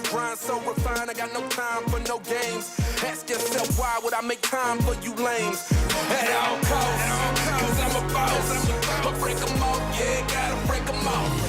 grind so refined, I got no time for no games. Ask yourself why would I make time for you lames? At all costs, cause I'm a boss. But break them off, yeah, gotta break them off.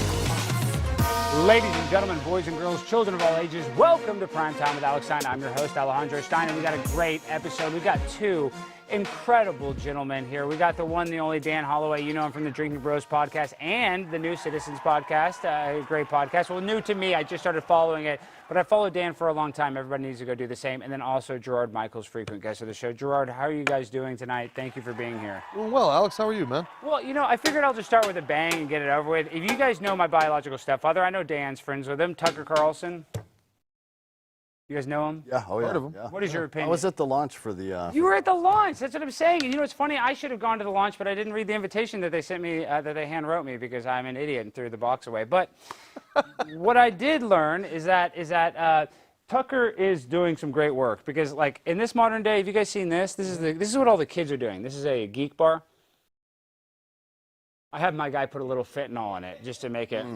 Ladies and gentlemen, boys and girls, children of all ages, welcome to Primetime with Alex Stein. I'm your host, Alejandro Stein, and we got a great episode. We got two incredible gentlemen here. We got the one, the only Dan Hollaway. You know him from the Drinkin Bros podcast and the New Citizens podcast, a great podcast. Well, new to me, I just started following it, but I followed Dan for a long time. Everybody needs to go do the same. And then also Gerard Michaels, frequent guest of the show. Gerard, how are you guys doing tonight? Thank you for being here. Well, Alex, how are you, man? Well, you know, I figured I'll just start with a bang and get it over with. If you guys know my biological stepfather, I know Dan's friends with him, Tucker Carlson. You guys know him? Yeah, oh yeah. Heard of him. Yeah. What is your opinion? I was at the launch for the... You were at the launch. That's what I'm saying. And you know, it's funny. I should have gone to the launch, but I didn't read the invitation that they sent me, that they hand wrote me because I'm an idiot and threw the box away. But what I did learn is that Tucker is doing some great work because, like, in this modern day, have you guys seen this? This is what all the kids are doing. This is a geek bar. I had my guy put a little fentanyl in it just to make it.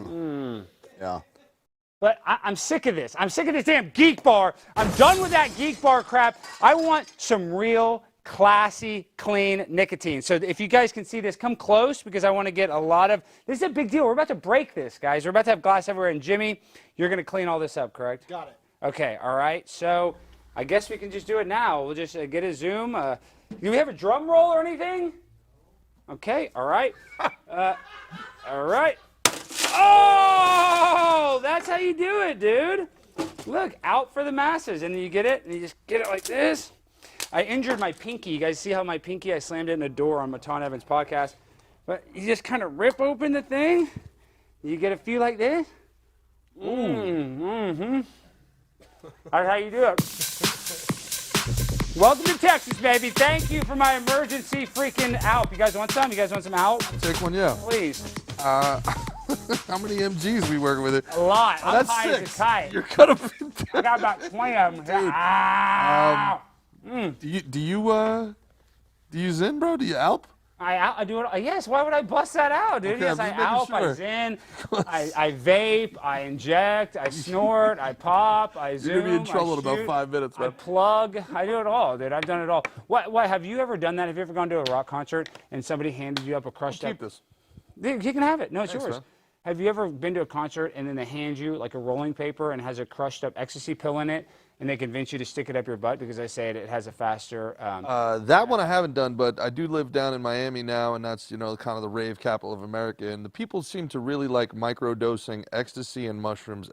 Yeah. But I'm sick of this. I'm sick of this damn geek bar. I'm done with that geek bar crap. I want some real, classy, clean nicotine. So if you guys can see this, come close because I want to get a lot of... This is a big deal. We're about to break this, guys. We're about to have glass everywhere. And Jimmy, you're going to clean all this up, correct? Got it. Okay, all right. So I guess we can just do it now. We'll just get a Zoom. Do we have a drum roll or anything? Okay, all right. All right. Oh, that's how you do it, dude. Look, out for the masses. And then you get it, and you just get it like this. I injured my pinky. You guys see how my pinky, I slammed it in a door on Matan Evans' podcast. But you just kind of rip open the thing. You get a few like this. That's how you do it. Welcome to Texas, baby. Thank you for my emergency freaking Alp. You guys want some? You guys want some Alp? Take one, yeah. Please. How many MGs we working with it? A lot. I'm That's high as a 6. kite. You're gonna be... I got about 20 of them. Dude, do you Zin, bro? Do you Alp? I do it. Yes. Why would I bust that out, dude? Okay, Yes, I'm I just making Alp, sure. I Zin, I vape, I inject, I snort, I pop, I zoom. You're gonna be in trouble I in about shoot, 5 minutes, I man. plug. I do it all, dude. I've done it all. What? Have you ever done that? Have you ever gone to a rock concert and somebody handed you up a crushed up? Keep this. You can have it. No, it's Thanks, yours. man. Have you ever been to a concert and then they hand you like a rolling paper and has a crushed up ecstasy pill in it and they convince you to stick it up your butt because they say it has a faster... That one I haven't done, but I do live down in Miami now, and that's, you know, kind of the rave capital of America. And the people seem to really like microdosing ecstasy and mushrooms,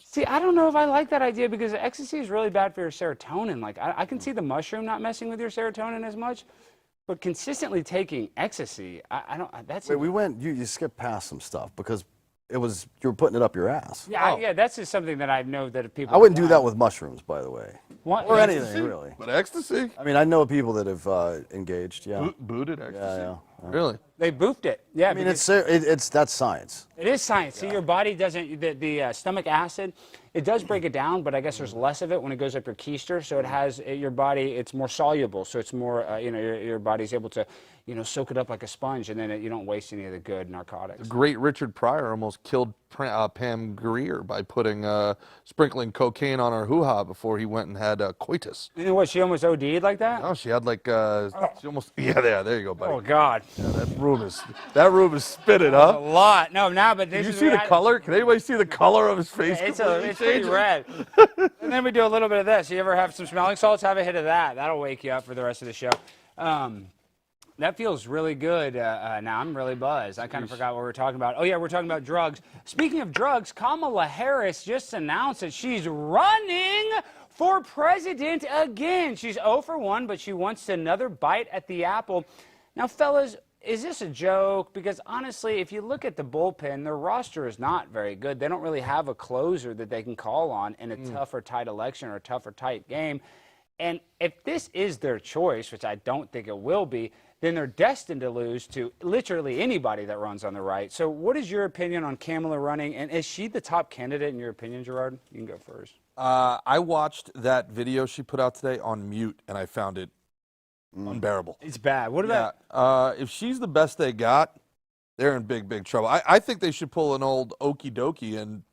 See, I don't know if I like that idea because ecstasy is really bad for your serotonin. Like, I can see the mushroom not messing with your serotonin as much, but consistently taking ecstasy, I don't... That's... Wait, you skipped past some stuff because you were putting it up your ass. Yeah, yeah, that's just something that I know that people... I wouldn't do that with mushrooms, by the way. What? Or Ecstasy? anything, really. But ecstasy? I mean, I know people that have engaged, yeah. Booted ecstasy? Yeah. Really? They boofed it. Yeah, I mean, that's science. it is science. See, your body doesn't, the stomach acid, it does break it down, but I guess there's less of it when it goes up your keister, so it has, your body, it's more soluble, so it's more, you know, your body's able to, you know, soak it up like a sponge, and then you don't waste any of the good narcotics. The great Richard Pryor almost killed Pam Grier by sprinkling cocaine on her hoo-ha before he went and had coitus. And what, she almost OD'd like that? No, she had like, she almost, there you go, buddy. Oh, God. Yeah, that room is spitting, huh? A lot. No, but this Did you is see the color? Can anybody see the color of his face? It's completely pretty changing? red. And then we do a little bit of this. You ever have some smelling salts? Have a hit of that. That'll wake you up for the rest of the show. That feels really good. Now I'm really buzzed. I kind of forgot what we were talking about. Oh, yeah, we're talking about drugs. Speaking of drugs, Kamala Harris just announced that she's running for president again. She's 0 for 1, but she wants another bite at the apple. Now, fellas, is this a joke? Because honestly, if you look at the bullpen, their roster is not very good. They don't really have a closer that they can call on in a tough or tight election or a tough or tight game. And if this is their choice, which I don't think it will be, then they're destined to lose to literally anybody that runs on the right. So what is your opinion on Kamala running? And is she the top candidate in your opinion, Gerard? You can go first. I watched that video she put out today on mute, and I found it unbearable. It's bad. What about... if she's the best they got, they're in big, big trouble. I think they should pull an old okey dokie and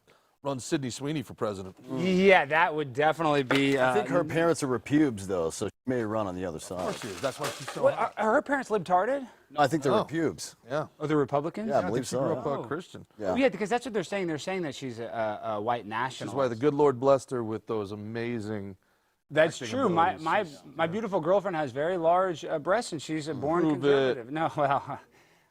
Run Sydney Sweeney for president. Yeah, that would definitely be. I think her parents are repubes, though, so she may run on the other side. Of course she is. That's why she's so. What, are her parents libtarded? No, I think they're repubes. Yeah. Oh, they're Republicans? Yeah, I I think believe she so. grew yeah. up Christian. Yeah. Oh, yeah, because that's what they're saying. They're saying that she's a white nationalist. That's why the good Lord blessed her with those amazing. That's acting true. My abilities. beautiful girlfriend has very large breasts, and she's a born Prove conservative. No, well,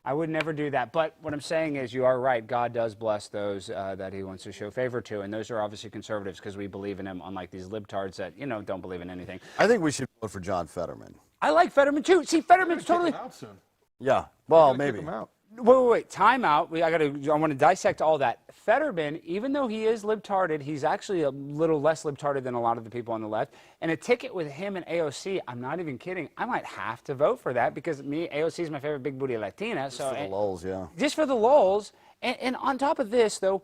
I would never do that. But what I'm saying is, you are right. God does bless those that He wants to show favor to, and those are obviously conservatives because we believe in Him, unlike these libtards that don't believe in anything. I think we should vote for John Fetterman. I like Fetterman too. See, Fetterman's totally. Out soon. Yeah, well, Kick maybe. him out. Wait. Time out. I want to dissect all that. Fetterman, even though he is libtarded, he's actually a little less libtarded than a lot of the people on the left. And a ticket with him and AOC, I'm not even kidding. I might have to vote for that because AOC is my favorite big booty Latina. For the lulz, yeah. Just for the lulz. And on top of this, though,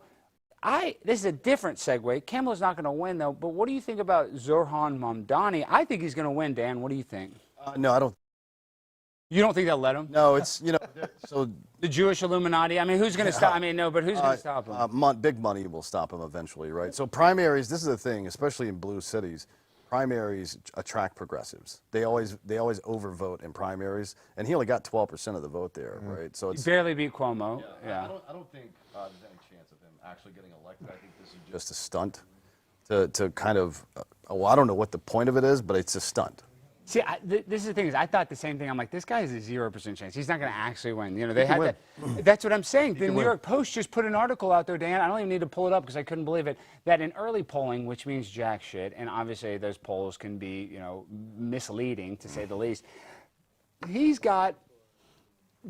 this is a different segue. Kamala's not going to win, though. But what do you think about Zoran Mamdani? I think he's going to win, Dan. What do you think? No, I don't. You don't think they'll let him? No, it's, so. The Jewish Illuminati? I mean, who's going to stop? I mean, no, but who's going to stop him? Big money will stop him eventually, right? So primaries, this is the thing, especially in blue cities. Primaries attract progressives. They always overvote in primaries, and he only got 12% of the vote there, right? So He it's barely beat Cuomo. Yeah. I don't think there's any chance of him actually getting elected. I think this is just a stunt to kind of. Well, I don't know what the point of it is, but it's a stunt. See, this is the thing is, I thought the same thing. I'm like, this guy has a 0% chance. He's not going to actually win. They had that. That's what I'm saying. The New York Post just put an article out there, Dan. I don't even need to pull it up because I couldn't believe it. That in early polling, which means jack shit, and obviously those polls can be, misleading to say the least. He's got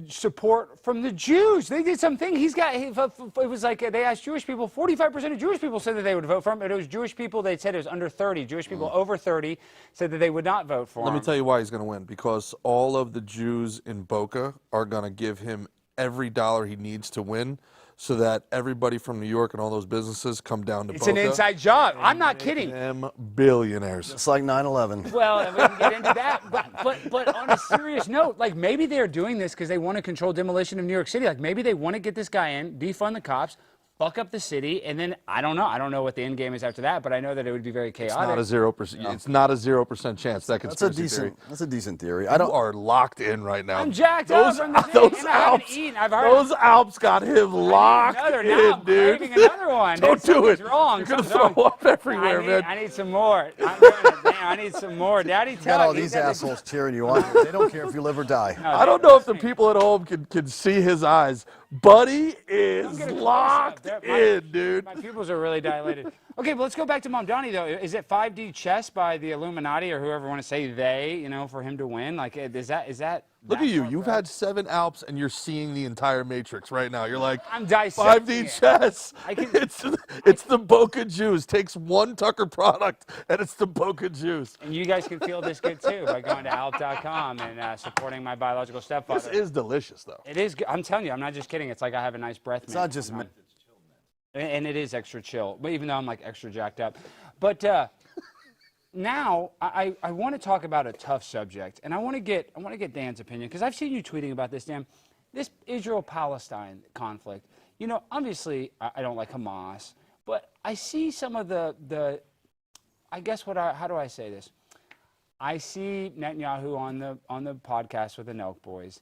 support from the Jews. They did something. It was like they asked Jewish people. 45% of Jewish people said that they would vote for him. But it was Jewish people. They said it was under 30. Jewish people over 30 said that they would not vote for him. Let me tell you why he's going to win. Because all of the Jews in Boca are going to give him every dollar he needs to win, so that everybody from New York and all those businesses come down to It's Boca. an inside job. I'm not kidding. Them billionaires. It's like 9/11. Well, we can get into that, but on a serious note, like maybe they're doing this because they want to control demolition of New York City. Like maybe they want to get this guy in, defund the cops, fuck up the city, and then I don't know. I don't know what the end game is after that, but I know that it would be very chaotic. It's not a 0%. It's not a 0% chance. That conspiracy theory. That's a decent theory. You are locked in right now. I'm jacked up from the thing, those and I haven't Alps. eaten. I've heard Those Alps got him locked now in, dude. I'm craving another one. Don't Dude, do it. something's wrong. You're gonna Something's throw wrong. up everywhere, man. I need some more. I need some more. Daddy, You got tell all me. these assholes cheering you on. They don't care if you live or die. I don't know if the people at home can see his eyes. Buddy is get a locked close-up. in, dude. My pupils are really dilated. Okay, but let's go back to Mamdani, though. Is it 5D chess by the Illuminati or whoever want to say they, for him to win? Like, is that? Look at you. You've had 7 Alps, and you're seeing the entire Matrix right now. You're like, I'm dissecting 5D it. chess. I can- It's the Boca Juice. Takes one Tucker product, and it's the Boca Juice. And you guys can feel this good, too, by going to alp.com and supporting my biological stepfather. This is delicious, though. It is. I'm telling you, I'm not just kidding. It's like I have a nice breath. It's not just me. And it is extra chill, but even though I'm like extra jacked up. But now I want to talk about a tough subject, and I want to get Dan's opinion because I've seen you tweeting about this, Dan. This Israel-Palestine conflict. Obviously I don't like Hamas, but I see some of the I guess how do I say this? I see Netanyahu on the podcast with the Nelk Boys,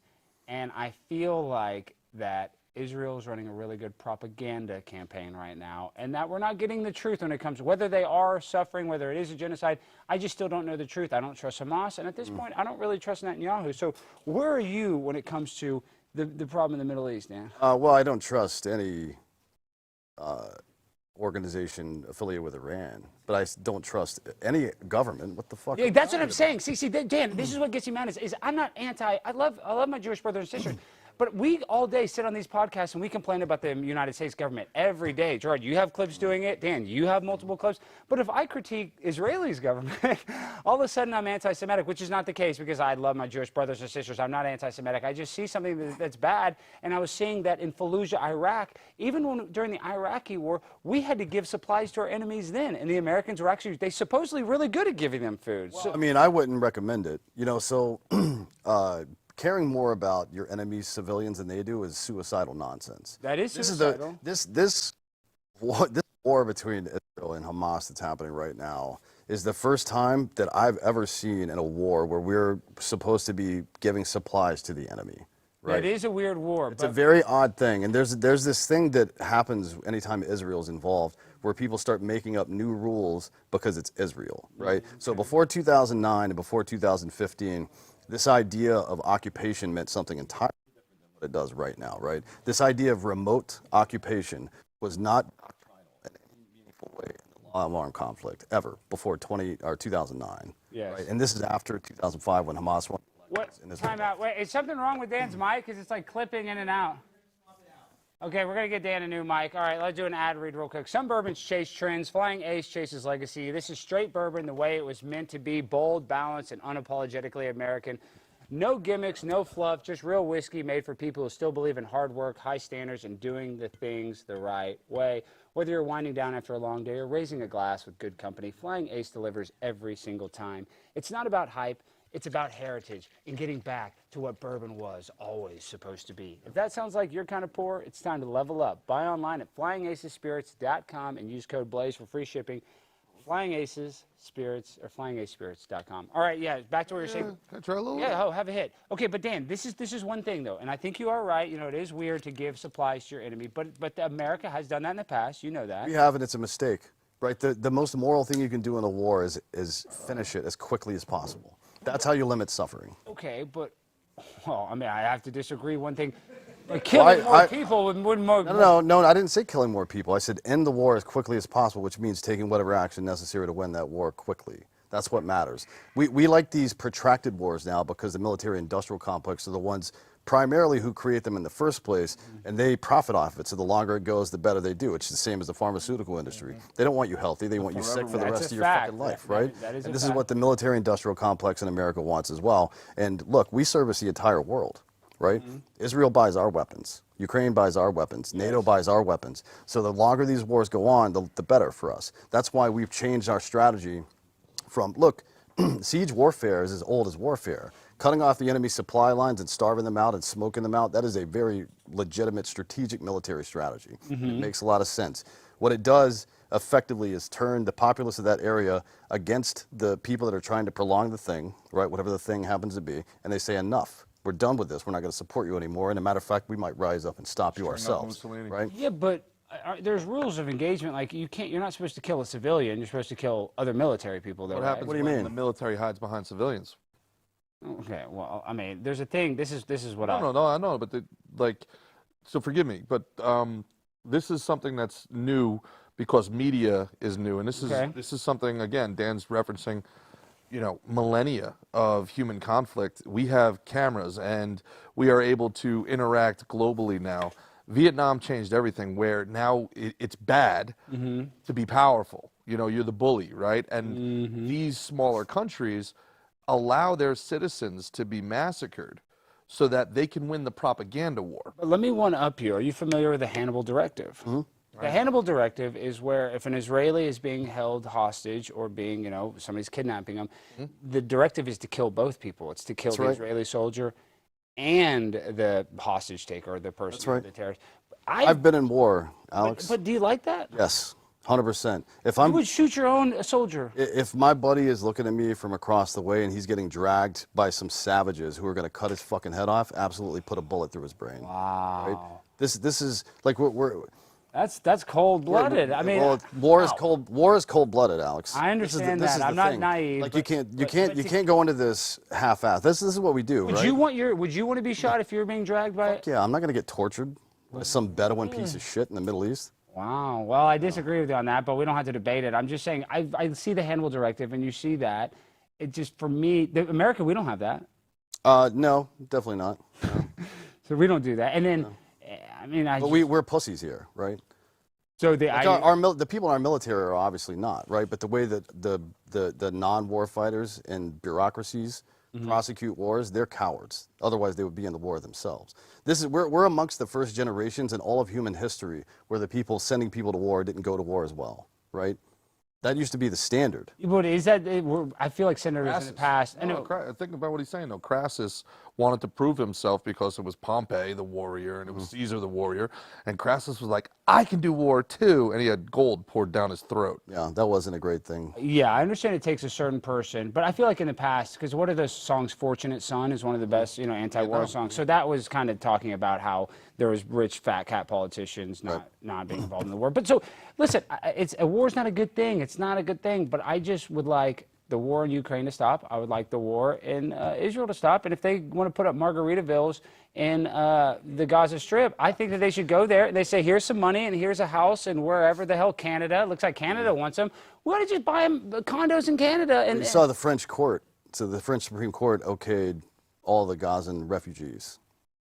and I feel like that Israel is running a really good propaganda campaign right now, and that we're not getting the truth when it comes to whether they are suffering, whether it is a genocide. I just still don't know the truth. I don't trust Hamas, and at this point, I don't really trust Netanyahu. So where are you when it comes to the problem in the Middle East, Dan? Well, I don't trust any organization affiliated with Iran, but I don't trust any government. What the fuck? Yeah, that's what I'm saying. See, Dan, this is what gets me mad is I'm not anti. I love my Jewish brothers and sisters. But we all day sit on these podcasts and we complain about the United States government every day. Gerard, you have clips doing it. Dan, you have multiple clips. But if I critique Israeli's government, all of a sudden I'm anti-Semitic, which is not the case because I love my Jewish brothers and sisters. I'm not anti-Semitic. I just see something that's bad. And I was seeing that in Fallujah, Iraq, even during the Iraqi war, we had to give supplies to our enemies then. And the Americans were actually, they supposedly really good at giving them food. Well, I mean, I wouldn't recommend it. Caring more about your enemy's civilians than they do is suicidal nonsense. That is suicidal. This war between Israel and Hamas that's happening right now is the first time that I've ever seen in a war where we're supposed to be giving supplies to the enemy. Right? It is a weird war. It's a very odd thing, and there's this thing that happens anytime Israel's involved, where people start making up new rules because it's Israel, right? So before 2009 and before 2015, this idea of occupation meant something entirely different than what it does right now, right? This idea of remote occupation was not doctrinal in any meaningful way in the long-arm conflict ever before 2009. Yes. Right? And this is after 2005 when Hamas won. What? Time out. Wait, is something wrong with Dan's mic? Because it's like clipping in and out. Okay, we're going to get Dan a new mic. All right, let's do an ad read real quick. Some bourbons chase trends. Flying Ace chases legacy. This is straight bourbon the way it was meant to be. Bold, balanced, and unapologetically American. No gimmicks, no fluff, just real whiskey made for people who still believe in hard work, high standards, and doing the things the right way. Whether you're winding down after a long day or raising a glass with good company, Flying Ace delivers every single time. It's not about hype. It's about heritage and getting back to what bourbon was always supposed to be. If that sounds like you're kind of poor, it's time to level up. Buy online at flyingacespirits.com and use code BLAZE for free shipping. Flying Aces Spirits or flyingacespirits.com. All right, yeah, back to what you're saying. Can I try a little? Yeah, have a hit. Okay, but Dan, this is one thing though, and I think you are right. You know, it is weird to give supplies to your enemy, but America has done that in the past. You know that. We have, and it's a mistake, right? The most moral thing you can do in a war is finish it as quickly as possible. That's how you limit suffering. Okay, but, well, I mean, I have to disagree. One thing, like killing more people wouldn't more. No, I didn't say killing more people. I said end the war as quickly as possible, which means taking whatever action necessary to win that war quickly. That's what matters. We like these protracted wars now because the military-industrial complex are the ones primarily who create them in the first place, and they profit off it. So the longer it goes, the better they do. It's the same as the pharmaceutical industry. They don't want you healthy. They want you sick for the rest of your fucking life, right? And this is what the military-industrial complex in America wants as well. And look, we service the entire world, right? Israel buys our weapons. Ukraine buys our weapons. NATO buys our weapons. So the longer these wars go on, the better for us. That's why we've changed our strategy from, look, siege warfare is as old as warfare. Cutting off the enemy's supply lines and starving them out and smoking them out, that is a very legitimate strategic military strategy. It makes a lot of sense. What it does effectively is turn the populace of that area against the people that are trying to prolong the thing, right, whatever the thing happens to be, and they say, enough. We're done with this. We're not going to support you anymore. And a matter of fact, we might rise up and stop you ourselves, right? Yeah, but there's rules of engagement. Like you're not supposed to kill a civilian. You're supposed to kill other military people. Though, What happens What do you when mean? the military hides behind civilians? Okay, well, I mean, there's a thing. This is what No, I know, but so forgive me, but this is something that's new because media is new, and this is something, again, Dan's referencing, you know, millennia of human conflict. We have cameras, and we are able to interact globally now. Vietnam changed everything, where now it's bad to be powerful. You know, you're the bully, right? And these smaller countries allow their citizens to be massacred so that they can win the propaganda war. But let me one up you. Are you familiar with the Hannibal Directive? The Hannibal Directive is where if an Israeli is being held hostage or being, you know, somebody's kidnapping them, the directive is to kill both people. It's to kill the Israeli soldier and the hostage taker, or the person, the terrorist. I've been in war, Alex. But do you like that? Yes. 100%. You would shoot your own soldier. If my buddy is looking at me from across the way and he's getting dragged by some savages who are going to cut his fucking head off, absolutely put a bullet through his brain. Wow. Right? This is like we're that's cold-blooded. I mean, well, war is cold. War is cold-blooded, Alex. I understand this that. is I'm the not thing. naive. Like you can't go into this half-assed. This is what we do. Would you want to be shot if you were being dragged by? Yeah, I'm not going to get tortured by some Bedouin piece of shit in the Middle East. Wow. Well, I disagree with you on that, but we don't have to debate it. I'm just saying I see the Hannibal Directive, and you see that. It just, for me, America, we don't have that. No, definitely not. No. So we don't do that. And then, I mean, But we're pussies here, right? So the people in our military are obviously not, right? But the way that the non-war fighters and bureaucracies prosecute wars, they're cowards. Otherwise, they would be in the war themselves. We're amongst the first generations in all of human history where the people sending people to war didn't go to war as well, right? That used to be the standard. But is that? I feel like senators in the past. Think about what he's saying, though. Crassus wanted to prove himself because it was Pompey the warrior and it was Caesar the warrior, and Crassus was like, I can do war too, and he had gold poured down his throat. Yeah, that wasn't a great thing. Yeah, I understand it takes a certain person, but I feel like in the past, because what are those songs? "Fortunate Son" is one of the best, anti-war songs. So that was kind of talking about how there was rich fat cat politicians not being involved in the war. But so listen, a war's not a good thing. It's not a good thing. But I just would like the war in Ukraine to stop. I would like the war in Israel to stop. And if they want to put up Margaritavilles in the Gaza Strip, I think that they should go there. They say, here's some money and here's a house and wherever the hell Canada. It looks like Canada wants them. Why don't you just buy them condos in Canada? And you saw the French court. So the French Supreme Court okayed all the Gazan refugees.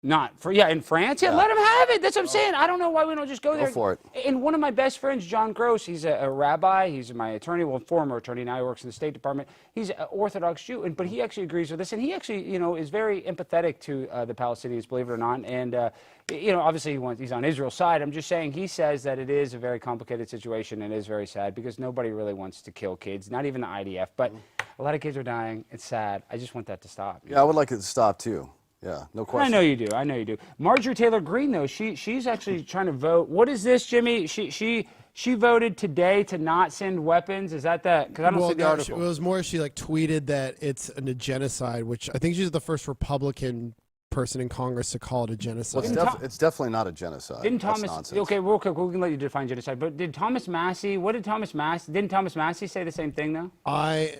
Not for in France. Yeah, let them have it. That's what I'm saying. I don't know why we don't just go there. Go for it. And one of my best friends, John Gross, he's a rabbi. He's my attorney, well, former attorney. Now he works in the State Department. He's an Orthodox Jew, but he actually agrees with this, and he actually, is very empathetic to the Palestinians, believe it or not. And obviously he's on Israel's side. I'm just saying he says that it is a very complicated situation and it is very sad because nobody really wants to kill kids, not even the IDF. But a lot of kids are dying. It's sad. I just want that to stop. Yeah, I would like it to stop too. Yeah, no question. I know you do. I know you do. Marjorie Taylor Greene, though, she's actually trying to vote. What is this, Jimmy? She voted today to not send weapons. Is that that? Because I don't see the article. It was more she tweeted that it's a genocide, which I think she's the first Republican person in Congress to call it a genocide. Well, it's definitely not a genocide. Didn't That's Thomas? nonsense. Okay, real quick, we can let you define genocide. But did Thomas Massey? What did Thomas Massey? Didn't Thomas Massey say the same thing though? I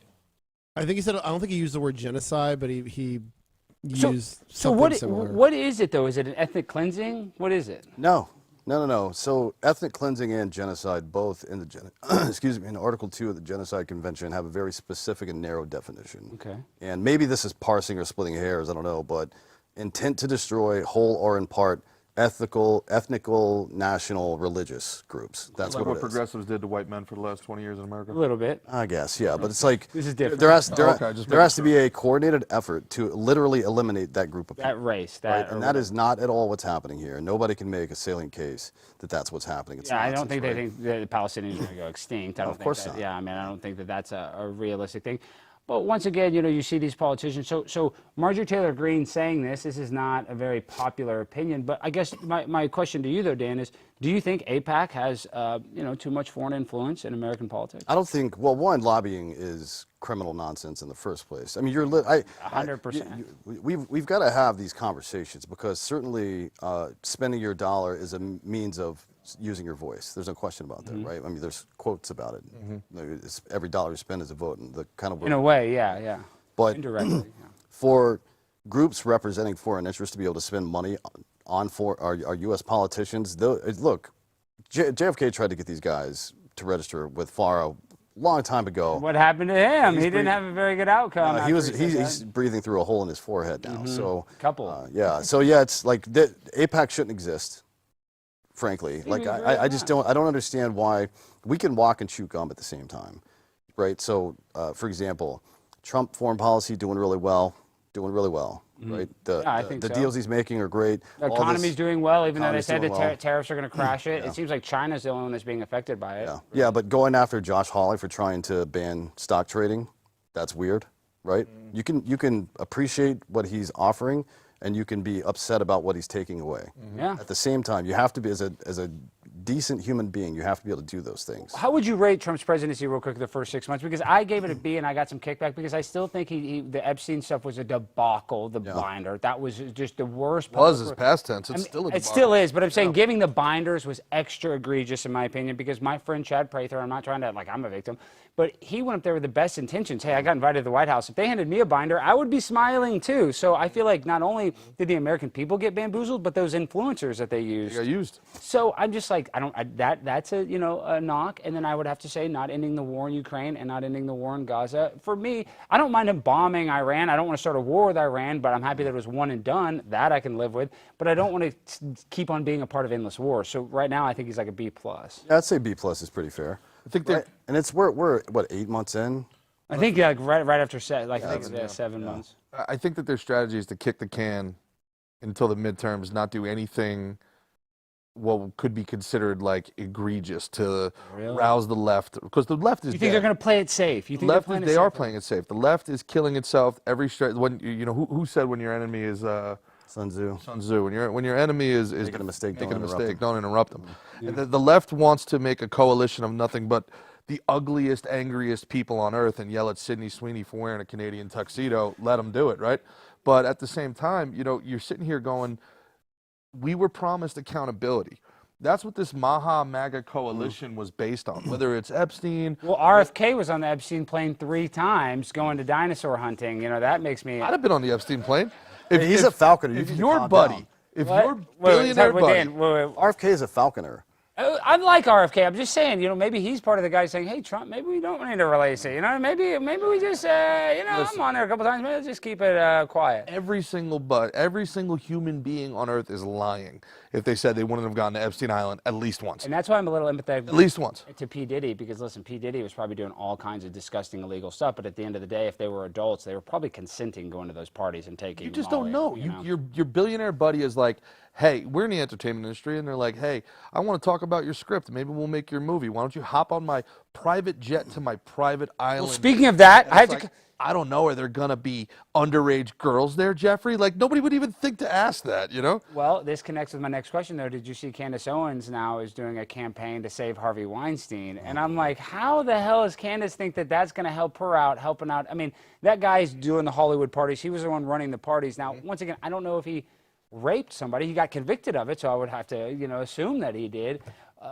think he said. I don't think he used the word genocide, but he. So what is it though? Is it an ethnic cleansing? What is it? No. So ethnic cleansing and genocide, both in the in Article 2 of the Genocide Convention, have a very specific and narrow definition. Okay. And maybe this is parsing or splitting hairs. I don't know, but intent to destroy, whole or in part, ethnical, national, religious groups. That's like what what it is. progressives did to white men for the last 20 years in America? A little bit. I guess, yeah, but it's like This is different. there has to be a coordinated effort to literally eliminate that group of people. That race. Right? And that is not at all what's happening here. Nobody can make a salient case that that's what's happening. It's I don't nonsense, think they right? think the Palestinians are going to go extinct. I don't of course think that, not. Yeah, I mean, I don't think that that's a realistic thing. But once again, you see these politicians. So Marjorie Taylor Greene saying this is not a very popular opinion. But I guess my question to you, though, Dan, is do you think AIPAC has, too much foreign influence in American politics? I don't think, well, one, lobbying is criminal nonsense in the first place. I mean, 100%. We've got to have these conversations because certainly spending your dollar is a means of using your voice. There's no question about that, right? I mean, there's quotes about it. Every dollar you spend is a vote, and the kind of In a way, yeah. But indirectly. Yeah. for groups representing foreign interests to be able to spend money on our U.S. politicians, look, JFK tried to get these guys to register with FARA a long time ago. What happened to him? He didn't have a very good outcome. He's breathing through a hole in his forehead now. So Couple. it's like AIPAC shouldn't exist. Frankly, like I just don't understand why we can walk and chew gum at the same time, right? So, for example, Trump foreign policy doing really well, right? The deals he's making are great. The economy's doing well, even though they said Economy's the tariffs are going to crash it. It seems like China's the only one that's being affected by it. Yeah, but going after Josh Hawley for trying to ban stock trading, that's weird, right? You can appreciate what he's offering, and you can be upset about what he's taking away. Yeah. At the same time, you have to be, as a decent human being, you have to be able to do those things. How would you rate Trump's presidency real quick the first 6 months? Because I gave it a B and I got some kickback because I still think the Epstein stuff was a debacle, the binder. That was just the worst. Was is past tense. It's still a debacle. It still is, but I'm saying giving the binders was extra egregious in my opinion because my friend Chad Prather, I'm not trying to, I'm a victim, but he went up there with the best intentions. Hey, I got invited to the White House. If they handed me a binder, I would be smiling too. So I feel like not only did the American people get bamboozled, but those influencers that they used. They got used. So I'm just like, that's a knock. And then I would have to say not ending the war in Ukraine and not ending the war in Gaza. For me, I don't mind him bombing Iran. I don't want to start a war with Iran, but I'm happy that it was one and done. That I can live with. But I don't want to keep on being a part of endless war. So right now I think he's like a B+. Yeah, I'd say B+ is pretty fair. I think that, and it's we're what, 8 months in? I think right after 7 months. I think that their strategy is to kick the can until the midterms, not do anything what could be considered like egregious to rouse the left, because the left is. You think they're going to play it safe? You think left they're is, they are playing it safe. The left is killing itself every straight. When you know who said when your enemy is Sun Tzu. Sun Tzu. When your enemy is Making a mistake, don't interrupt them. And the left wants to make a coalition of nothing but the ugliest, angriest people on earth and yell at Sydney Sweeney for wearing a Canadian tuxedo. Let them do it, right? But at the same time, you know, you're sitting here going, we were promised accountability. That's what this MAGA coalition was based on, whether it's Epstein. Well, RFK was on the Epstein plane 3 times going to dinosaur hunting. You know, that makes me... I'd have been on the Epstein plane. He's a falconer. If your buddy, if What? your Wait, billionaire wait, buddy... Dan, wait. RFK is a falconer. I like RFK. I'm just saying, you know, maybe he's part of the guys saying, hey, Trump, maybe we don't need to release it. You know, maybe we just, you know, I'm on there a couple times. Maybe let's just keep it quiet. Every single human being on earth is lying if they said they wouldn't have gone to Epstein Island at least once. And that's why I'm a little empathetic. At least once. To P. Diddy, because listen, P. Diddy was probably doing all kinds of disgusting illegal stuff, but at the end of the day, if they were adults, they were probably consenting going to those parties and taking You just Molly, don't know. Your billionaire buddy is like, hey, we're in the entertainment industry, and they're like, hey, I want to talk about your script. Maybe we'll make your movie. Why don't you hop on my private jet to my private island? Well, speaking of that, And it's like, I don't know. Are there going to be underage girls there, Jeffrey? Like, nobody would even think to ask that, you know? Well, this connects with my next question, though. Did you see Candace Owens now is doing a campaign to save Harvey Weinstein? And I'm like, how the hell does Candace think that that's going to help her out, helping out? I mean, that guy's doing the Hollywood parties. He was the one running the parties. Now, once again, I don't know if he raped somebody. He got convicted of it, so I would have to, you know, assume that he did.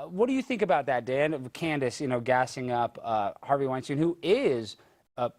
What do you think about that, Dan? Candace, you know, gassing up Harvey Weinstein, who is a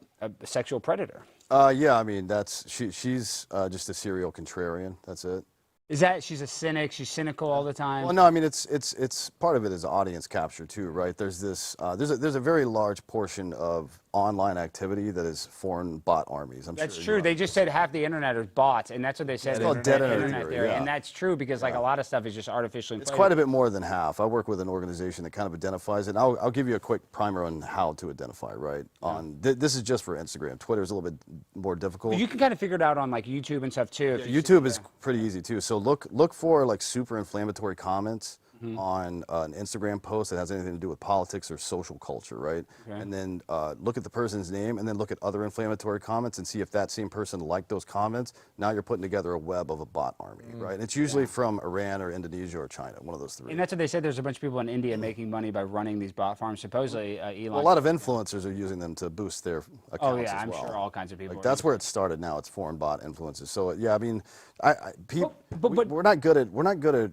sexual predator. Yeah, I mean, she's just a serial contrarian. That's it. Is that she's a cynic? She's cynical all the time. Well, no, I mean it's part of it is audience capture too, right? There's this there's a very large portion of online activity that is foreign bot armies. That's true. They just said half the internet is bots, and that's what they said. It's called dead internet theory, yeah. And that's true because like a lot of stuff is just artificially. It's quite a bit more than half. I work with an organization that kind of identifies it. And I'll give you a quick primer on how to identify, right? On this is just for Instagram. Twitter is a little bit more difficult. But you can kind of figure it out on like YouTube and stuff too. Yeah, YouTube is pretty easy too. So look for like super inflammatory comments on an Instagram post that has anything to do with politics or social culture, right? Okay. And then look at the person's name and then look at other inflammatory comments and see if that same person liked those comments. Now you're putting together a web of a bot army, right? And it's usually from Iran or Indonesia or China, one of those three. And that's what they said. There's a bunch of people in India making money by running these bot farms. Supposedly, Elon. Well, a lot of influencers are using them to boost their accounts Oh yeah, as I'm well. sure all kinds of people. Like that's where it started. Now it's foreign bot influences. So yeah, I mean, But we're not good at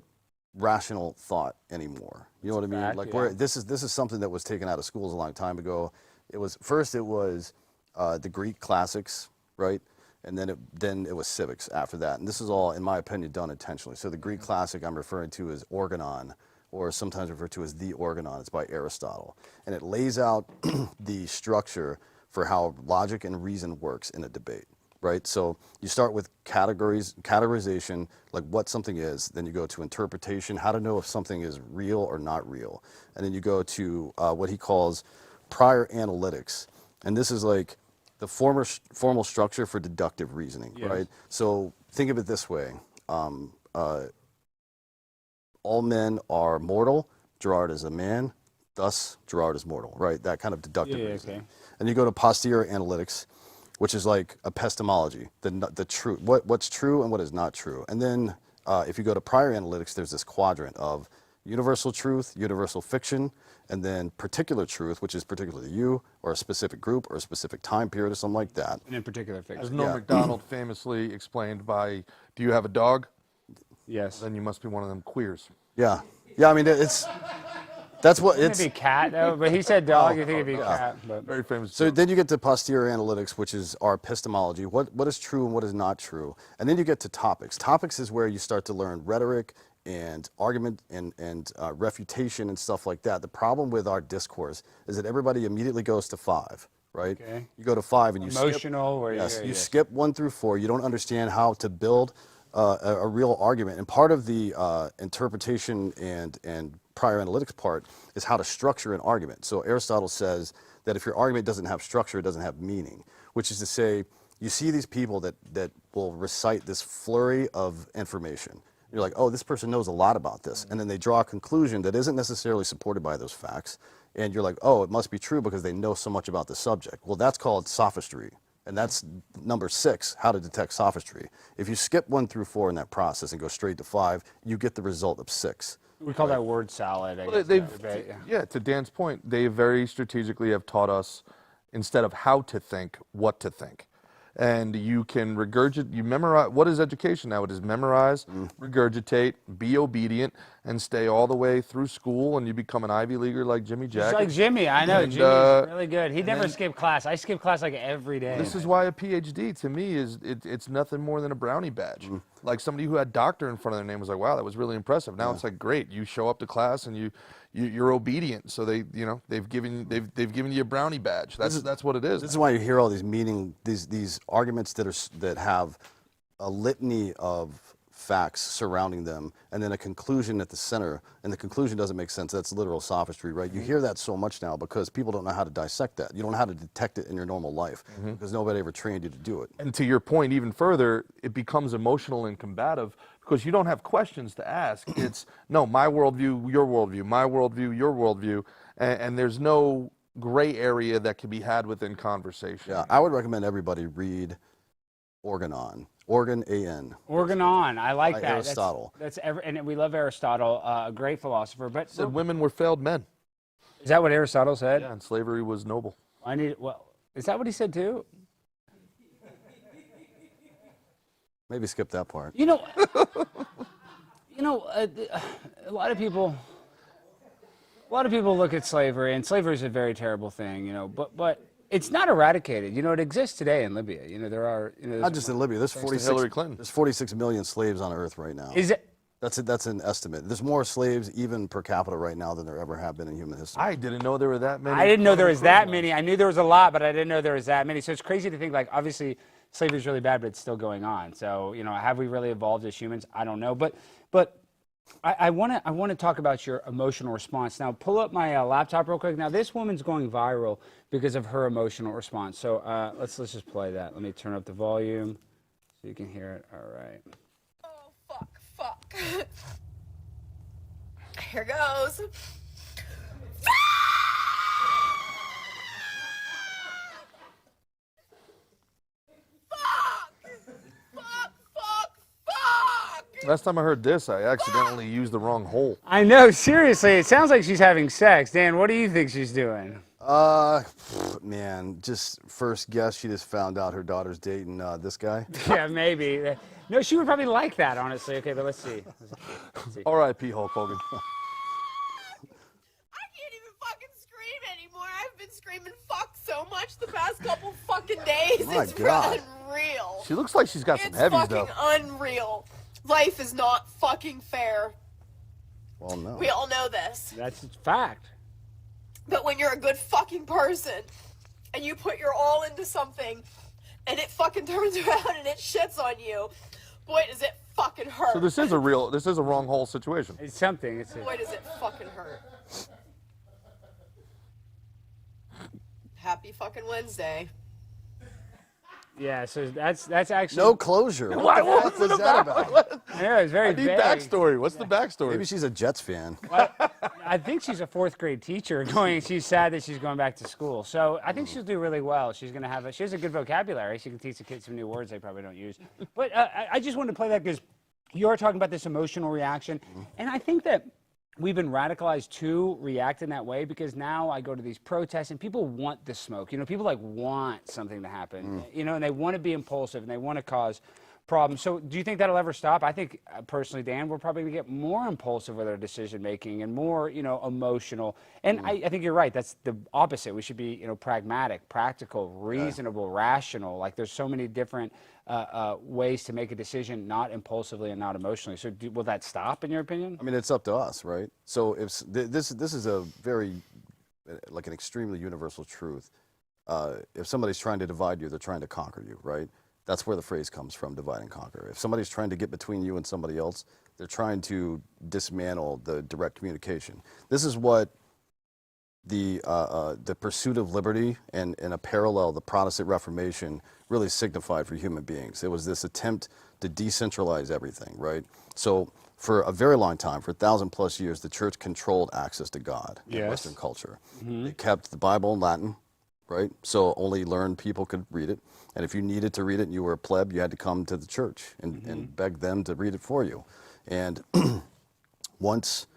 rational thought anymore. You know what I mean? fact, Like yeah. this is something that was taken out of schools a long time ago. It was the Greek classics, right? And then it was civics after that. And this is all, in my opinion, done intentionally. So the Greek classic I'm referring to is Organon, or sometimes referred to as the Organon. It's by Aristotle, and it lays out the structure for how logic and reason works in a debate. Right, so you start with categorization, like what something is. Then you go to interpretation, how to know if something is real or not real, and then you go to what he calls prior analytics, and this is like the formal structure for deductive reasoning. Yes. Right. So think of it this way: all men are mortal. Gerard is a man, thus Gerard is mortal. Right, that kind of deductive reasoning. Okay. And you go to posterior analytics, which is like epistemology, the truth, what's true and what is not true. And then if you go to prior analytics, there's this quadrant of universal truth, universal fiction, and then particular truth, which is particular to you or a specific group or a specific time period or something like that. And in particular fiction. As Norm Macdonald famously explained by, do you have a dog? Yes. Then you must be one of them queers. Yeah, I mean that's what it's. It'd be cat though, but he said dog. You think it'd be cat? But Very famous. So then you get to posterior analytics, which is our epistemology, what is true and what is not true. And then you get to topics. Topics is where you start to learn rhetoric and argument and refutation and stuff like that. The problem with our discourse is that everybody immediately goes to 5, right? Okay. You go to 5 and you emotional. skip, Or yes, yeah, you skip 1 through 4. You don't understand how to build a real argument. And part of the interpretation and prior analytics part is how to structure an argument. So Aristotle says that if your argument doesn't have structure, it doesn't have meaning, which is to say, you see these people that will recite this flurry of information. You're like, oh, this person knows a lot about this. And then they draw a conclusion that isn't necessarily supported by those facts. And you're like, oh, it must be true because they know so much about the subject. Well, that's called sophistry. And that's number 6, how to detect sophistry. If you skip 1 through 4 in that process and go straight to 5, you get the result of 6. We call that word salad. I Well, guess, yeah, to Dan's point, they very strategically have taught us, instead of how to think, what to think. And you can regurgitate, you memorize. What is education now? It is memorize, regurgitate, be obedient, and stay all the way through school, and you become an Ivy Leaguer like Jimmy Just Jackson. like Jimmy, I know. And, Jimmy's really good. He never skipped class. I skip class like every day. This is why a PhD to me is it's nothing more than a brownie badge. Like somebody who had doctor in front of their name was like, wow, that was really impressive. Now it's like, great, you show up to class and you're obedient. So they've given you a brownie badge. That's what it is. This is why you hear all these arguments that have a litany of facts surrounding them, and then a conclusion at the center, and the conclusion doesn't make sense. That's literal sophistry, right? You hear that so much now because people don't know how to dissect that. You don't know how to detect it in your normal life because nobody ever trained you to do it. And to your point, even further, it becomes emotional and combative because you don't have questions to ask. It's, no, my worldview, your worldview, my worldview, your worldview, and there's no gray area that can be had within conversation. Yeah, I would recommend everybody read Organon. Organ, A-N. Organon, I like that. Aristotle. And we love Aristotle, a great philosopher. But Said women were failed men. is that what Aristotle said? Yeah, and slavery was noble. Is that what he said too? Maybe skip that part. You know, a lot of people look at slavery, and slavery is a very terrible thing, but it's not eradicated. It exists today in Libya. There are, Not just in Libya. There's Hillary Clinton. There's 46 million slaves on Earth right now. Is it? That's an estimate. There's more slaves even per capita right now than there ever have been in human history. I didn't know there were that many. I didn't know there was that many. I knew there was a lot, but I didn't know there was that many. So it's crazy to think, like, obviously slavery is really bad, but it's still going on. So, have we really evolved as humans? I don't know. But I want to talk about your emotional response. Now, pull up my laptop real quick. Now, this woman's going viral because of her emotional response. So let's just play that. Let me turn up the volume so you can hear it. All right. Oh, fuck. Here goes. Last time I heard this, I accidentally used the wrong hole. I know, seriously. It sounds like she's having sex. Dan, what do you think she's doing? Man, just first guess, she just found out her daughter's dating this guy. Yeah, maybe. No, she would probably like that, honestly. Okay, but let's see. R.I.P. Hulk Hogan. I can't even fucking scream anymore. I've been screaming fuck so much the past couple fucking days. My it's God. unreal. She looks like she's got some It's heavies, fucking though. unreal. Life is not fucking fair. Well, no. We all know this. That's a fact. But when you're a good fucking person and you put your all into something and it fucking turns around and it shits on you, boy, does it fucking hurt. So this is a wrong hole situation. It's something. Boy, does it fucking hurt. Happy fucking Wednesday. Yeah, so that's actually. No closure. Why? What What's the fuck it is that about? about? Yeah, it's very I need vague. backstory. What's the backstory? Maybe she's a Jets fan. I think she's a 4th grade teacher she's sad that she's going back to school. So I think she'll do really well. She's going to she has a good vocabulary. She can teach the kids some new words they probably don't use. But I just wanted to play that because you are talking about this emotional reaction. And I think that we've been radicalized to react in that way because now I go to these protests and people want the smoke. People want something to happen, and they want to be impulsive and they want to cause problems. So do you think that'll ever stop? I think personally, Dan, we're probably going to get more impulsive with our decision making and more, emotional. And I think you're right. That's the opposite. We should be, pragmatic, practical, reasonable, rational. Like there's so many different ways to make a decision, not impulsively and not emotionally. So will that stop in your opinion? I mean, it's up to us, right? So if this is a very, like an extremely universal truth. If somebody's trying to divide you, they're trying to conquer you, right? That's where the phrase comes from, divide and conquer. If somebody's trying to get between you and somebody else, they're trying to dismantle the direct communication. This is what the pursuit of liberty and in a parallel, the Protestant Reformation really signified for human beings. It was this attempt to decentralize everything, right? So for a very long time, for 1,000+ years, the church controlled access to God in Western culture. They kept the Bible in Latin, right? So only learned people could read it. And if you needed to read it and you were a pleb, you had to come to the church and beg them to read it for you. And once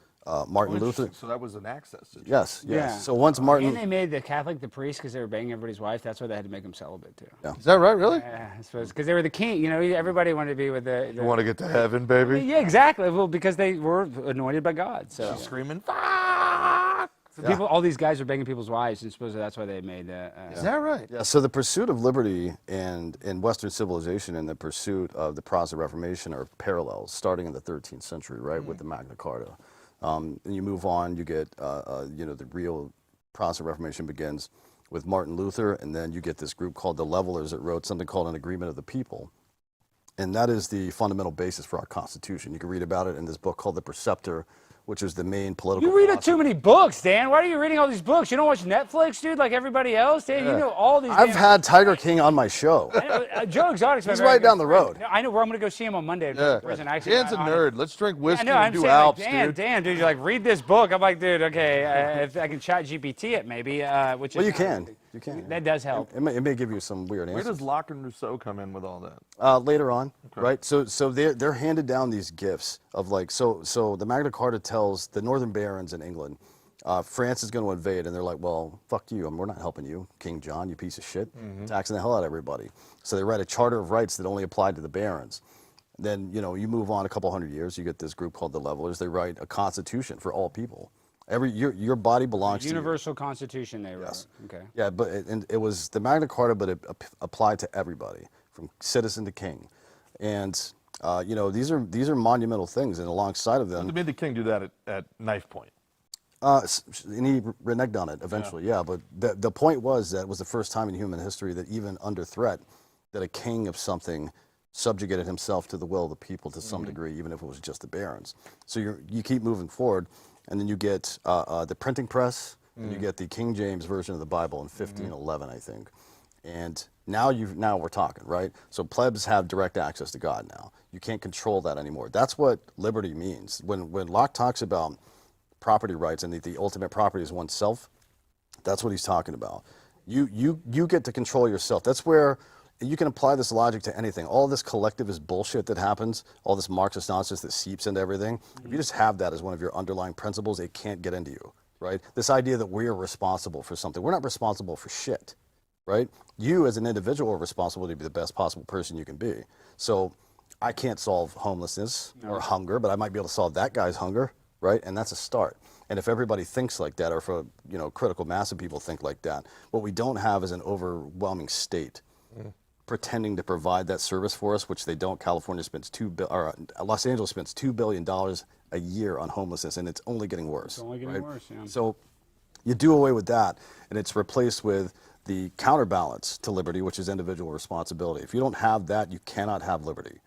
Martin Luther... So that was an access situation. Yes, yes. Yeah. So once Martin... And they made the Catholic the priest because they were banging everybody's wife. That's why they had to make them celibate too. Yeah. Is that right, really? Yeah, I suppose because they were the king. You know, everybody wanted to be with the You want to get to heaven, baby? yeah, exactly. Well, because they were anointed by God. So Screaming, fuck! So people, all these guys are banging people's wives, and supposedly that's why they made. Is that right? Yeah, so the pursuit of liberty and in Western civilization and the pursuit of the Protestant Reformation are parallels, starting in the 13th century, right, with the Magna Carta. And you move on, you get, you know, the real Protestant Reformation begins with Martin Luther, and then you get this group called the Levelers that wrote something called an Agreement of the People. And that is the fundamental basis for our Constitution. You can read about it in this book called The Preceptor, which is the main political You read philosophy. too many books, Dan. Why are you reading all these books? You don't watch Netflix, dude, like everybody else? Dan, you know all these. I've had Tiger King on my show. Joe Exotic's my He's very right good down the friend. road. No, I know where I'm going to go see him on Monday. Yeah. Prison. Actually, Dan's a nerd. Let's drink whiskey I know. I'm and do saying, Alps, like, Dan, dude. Dan, dude, you're like, read this book. I'm like, dude, okay, if I can chat GPT it, maybe. Which Well, is you can. You can. That does help. It may give you some weird Where answers. does Locke and Rousseau come in with all that? Later on, right? So they're handed down these gifts of like so the Magna Carta tells the Northern Barons in England, France is going to invade, and they're like, well, fuck you, we're not helping you, King John, you piece of shit, taxing the hell out of everybody. So they write a Charter of Rights that only applied to the barons. Then you move on a couple hundred years, you get this group called the Levelers. They write a constitution for all people. Your body belongs to you. Universal Constitution, they wrote. Yes. Okay. Yeah, but it was the Magna Carta, but it applied to everybody, from citizen to king, and these are monumental things, and alongside of them, They made the king do that at knife point. and he reneged on it eventually. Yeah, but the point was that it was the first time in human history that even under threat, that a king of something subjugated himself to the will of the people to some degree, even if it was just the barons. So you keep moving forward. And then you get the printing press, and you get the King James version of the Bible in 1511, I think. And now we're talking, right? So plebs have direct access to God now. You can't control that anymore. That's what liberty means. When Locke talks about property rights and the ultimate property is oneself, that's what he's talking about. You get to control yourself. That's where you can apply this logic to anything. All this collectivist bullshit that happens, all this Marxist nonsense that seeps into everything, if you just have that as one of your underlying principles, it can't get into you, right? This idea that we're responsible for something. We're not responsible for shit, right? You as an individual are responsible to be the best possible person you can be. So I can't solve homelessness or hunger, but I might be able to solve that guy's hunger, right? And that's a start. And if everybody thinks like that, or if a critical mass of people think like that, what we don't have is an overwhelming state pretending to provide that service for us, which they don't. California spends Los Angeles spends $2 billion a year on homelessness, and it's only getting worse. It's only getting worse, yeah. So you do away with that, and it's replaced with the counterbalance to liberty, which is individual responsibility. If you don't have that, you cannot have liberty.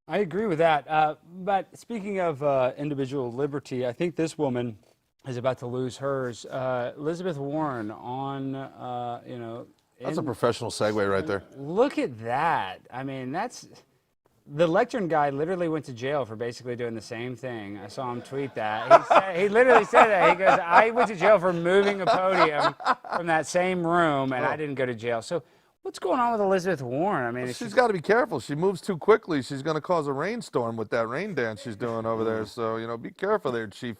I agree with that. But speaking of individual liberty, I think this woman is about to lose hers. Elizabeth Warren on, That's a professional segue right there. Look at that. I mean, the lectern guy literally went to jail for basically doing the same thing. I saw him tweet that. He literally said that. He goes, I went to jail for moving a podium from that same room, and I didn't go to jail. So what's going on with Elizabeth Warren? I mean, She's got to be careful. She moves too quickly. She's going to cause a rainstorm with that rain dance she's doing over there. So, be careful there, Chief.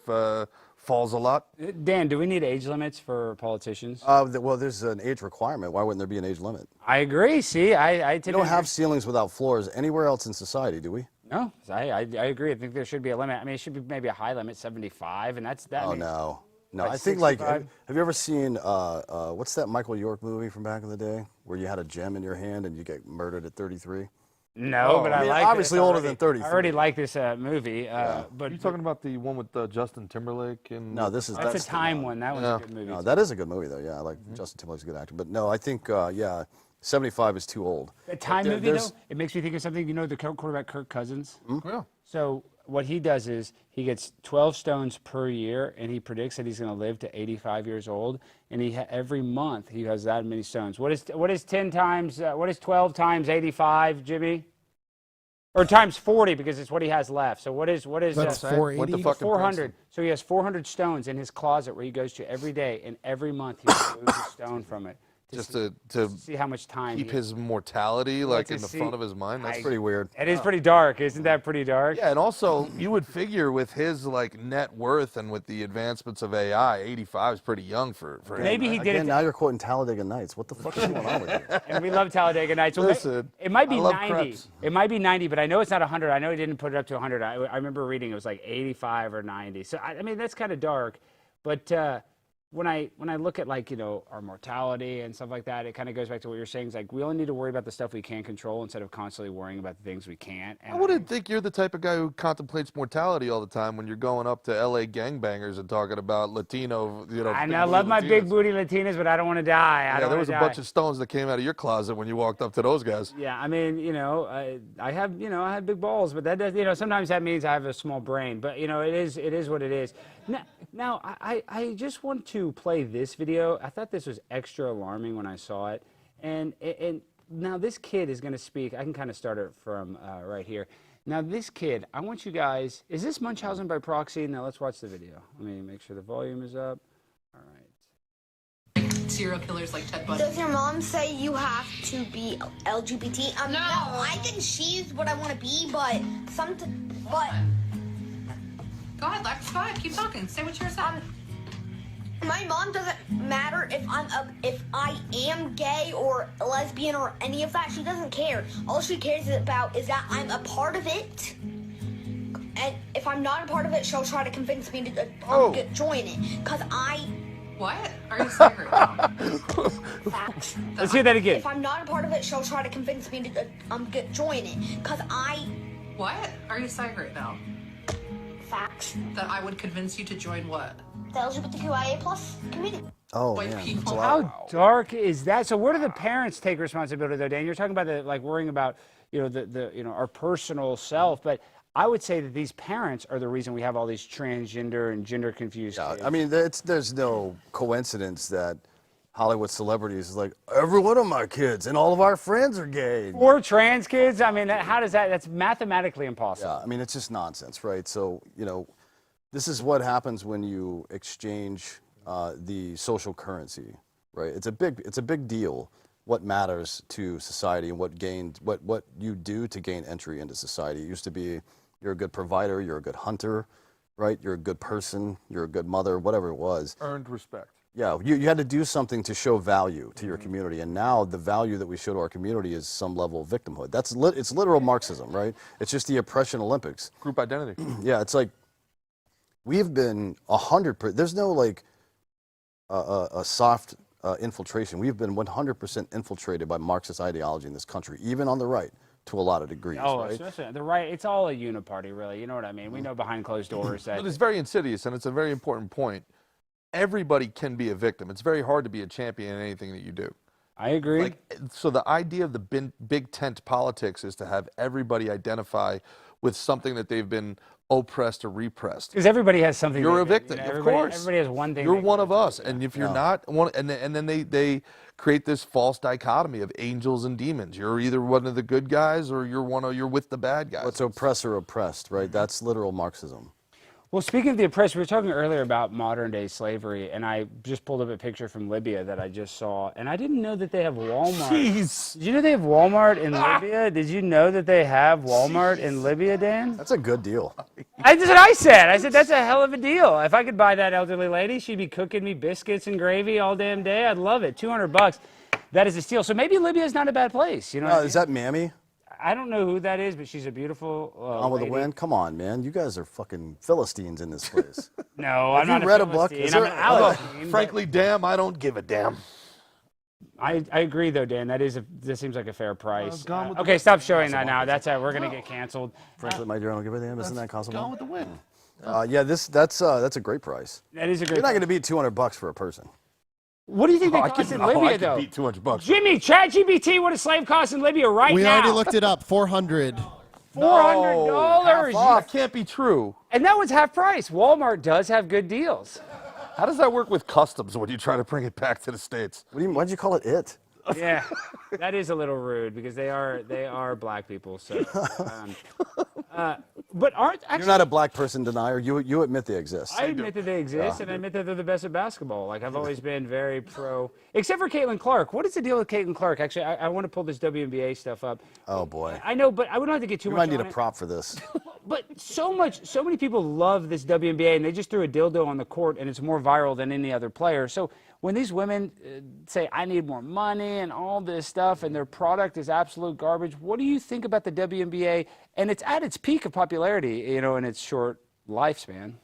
Falls a lot. Dan, do we need age limits for politicians? Well, there's an age requirement. Why wouldn't there be an age limit? I agree. See, I We don't have ceilings without floors anywhere else in society, do we? No, I agree. I think there should be a limit. I mean, it should be maybe a high limit, 75, and that's that. Oh, no. No, I think have you ever seen, what's that Michael York movie from back in the day where you had a gem in your hand and you get murdered at 33? No, but I like obviously older than 33. I already like this movie. But Are you talking about the one with Justin Timberlake? And No, that's a time one. That was a good movie. No, that is a good movie, though. Yeah, I like Justin Timberlake's a good actor. But no, I think, 75 is too old. The time movie, though, it makes me think of something. The quarterback Kirk Cousins? Yeah. So what he does is he gets 12 stones per year, and he predicts that he's going to live to 85 years old. And every month he has that many stones. What is 10 times? What is 12 times 85, Jimmy? Or times 40 because it's what he has left. So what is That's Went to 480. fucking 400? So he has 400 stones in his closet where he goes to every day, and every month he removes a stone from it. Just to See how much time keep he, his mortality like to in the see- front of his mind. That's Pretty weird. It is pretty dark, isn't that pretty dark? Yeah, and also you would figure with his like net worth and with the advancements of AI, 85 is pretty young for him. Maybe he did Again, it. now you're quoting Talladega Nights. What the fuck is going on with you? And we love Talladega Nights. Well, Listen, it might be I love 90. crepes. It might be 90, but I know it's not 100. I know he didn't put it up to 100. I remember reading it was like 85 or 90. So I mean that's kind of dark, but when I look at like our mortality and stuff like that, it kind of goes back to what you're saying. It's like we only need to worry about the stuff we can control instead of constantly worrying about the things we can't. And I wouldn't think you're the type of guy who contemplates mortality all the time when you're going up to LA gangbangers and talking about Latino, I love my big booty Latinas, but I don't want to die. Yeah, there was a bunch of stones that came out of your closet when you walked up to those guys. Yeah, I mean, I have big balls, but that does, sometimes that means I have a small brain. But it is what it is. Now I just want to play this video. I thought this was extra alarming when I saw it, and now this kid is going to speak. I can kind of start it from right here. Now this kid, I want you guys. Is this Munchausen by proxy? Now let's watch the video. Let me make sure the volume is up. All right. Serial killers like Ted Bundy. Does your mom say you have to be LGBT? No, I think she's what I want to be, but Go ahead, Lex. Go ahead. Keep talking. Say what you're saying. my mom doesn't matter if I am gay or a lesbian or any of that. She doesn't care. All she cares about is that I'm a part of it. And if I'm not a part of it, she'll try to convince me to join it. Cause What? Are you saying right now? facts. Let's hear that again. If I'm not a part of it, she'll try to convince me to join it. Cause What? Are you saying right now? facts. That I would convince you to join what? The LGBTQIA plus community. Oh, White man. people. That's a lot. How dark is that? So where do the parents take responsibility though, Dan? You're talking about worrying about our personal self, but I would say that these parents are the reason we have all these transgender and gender confused kids. I mean, there's no coincidence that Hollywood celebrities is like, every one of my kids and all of our friends are gay. Or trans kids. I mean, how does that? That's mathematically impossible. Yeah, I mean, it's just nonsense, right? So, this is what happens when you exchange the social currency, right? It's a big deal. What matters to society and what you do to gain entry into society. It used to be you're a good provider, you're a good hunter, right? You're a good person, you're a good mother, whatever it was. Earned respect. Yeah, you had to do something to show value to your community, and now the value that we show to our community is some level of victimhood. It's literal Marxism, right? It's just the oppression Olympics. Group identity. Yeah, it's like we've been 100%. There's no a soft infiltration. We've been 100% infiltrated by Marxist ideology in this country, even on the right, to a lot of degrees. Oh, right? especially the right. It's all a uniparty, really. You know what I mean? We know behind closed doors that. But it's very insidious, and it's a very important point. Everybody can be a victim. It's very hard to be a champion in anything that you do. I agree. So the idea of the big tent politics is to have everybody identify with something that they've been oppressed or repressed. Because everybody has something. You're a they- victim, of everybody- course. Everybody has one thing. You're they- one of us, and if you're not one, and then they create this false dichotomy of angels and demons. You're either one of the good guys or you're with the bad guys. What's oppressor oppressed, right? That's literal Marxism. Well, speaking of the oppressed, we were talking earlier about modern day slavery, and I just pulled up a picture from Libya that I just saw, and I didn't know that they have Walmart. Jeez. Did you know they have Walmart in Libya? Did you know that they have Walmart in Libya, Dan? That's a good deal. That's what I said. I said, that's a hell of a deal. If I could buy that elderly lady, she'd be cooking me biscuits and gravy all damn day. I'd love it. $200. That is a steal. So maybe Libya is not a bad place. You know? What I mean? Is that Mammy? I don't know who that is, but she's a beautiful On with the lady. wind? Come on, man. You guys are fucking Philistines in this place. No, Have I'm you not read a a book? Philistine. Is I'm there- an Alexine, but Frankly, damn, I don't give a damn. I agree, though, Dan. That seems like a fair price. Gone with the Okay, Wind. stop showing that now. That's it. We're gonna get canceled. Frankly, my dear, I don't give a damn. Isn't that Constable? Gone with the wind. Yeah, that's a great price. That is a great. You're not going to beat $200 for a person. What do you think they I cost could in Libya, I could though? beat $200. Jimmy, ChatGPT, what a slave costs in Libya right We now? already looked it up. 400. $400. That can't be true. And that was half price. Walmart does have good deals. How does that work with customs when you try to bring it back to the States? Why'd you call it it? Yeah, that is a little rude because they are black people. So, but aren't actually, You're not a black person denier. You admit they exist. I admit that they exist, and I admit that they're the best at basketball. Like, I've always been very pro, except for Caitlin Clark. What is the deal with Caitlin Clark? Actually, I want to pull this WNBA stuff up. Oh boy. I know, but I wouldn't have to get too You much might need on a it. prop for this. But so many people love this WNBA, and they just threw a dildo on the court, and it's more viral than any other player. So when these women say, I need more money and all this stuff, and their product is absolute garbage, what do you think about the WNBA? And it's at its peak of popularity, you know, in its short lifespan.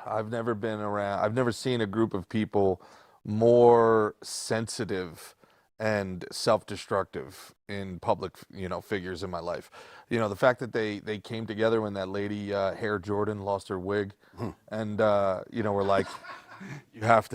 I've never seen a group of people more sensitive and self-destructive in public, you know, figures in my life. You know, the fact that they came together when that lady, Hair Jordan, lost her wig, and, you know, we're like, you got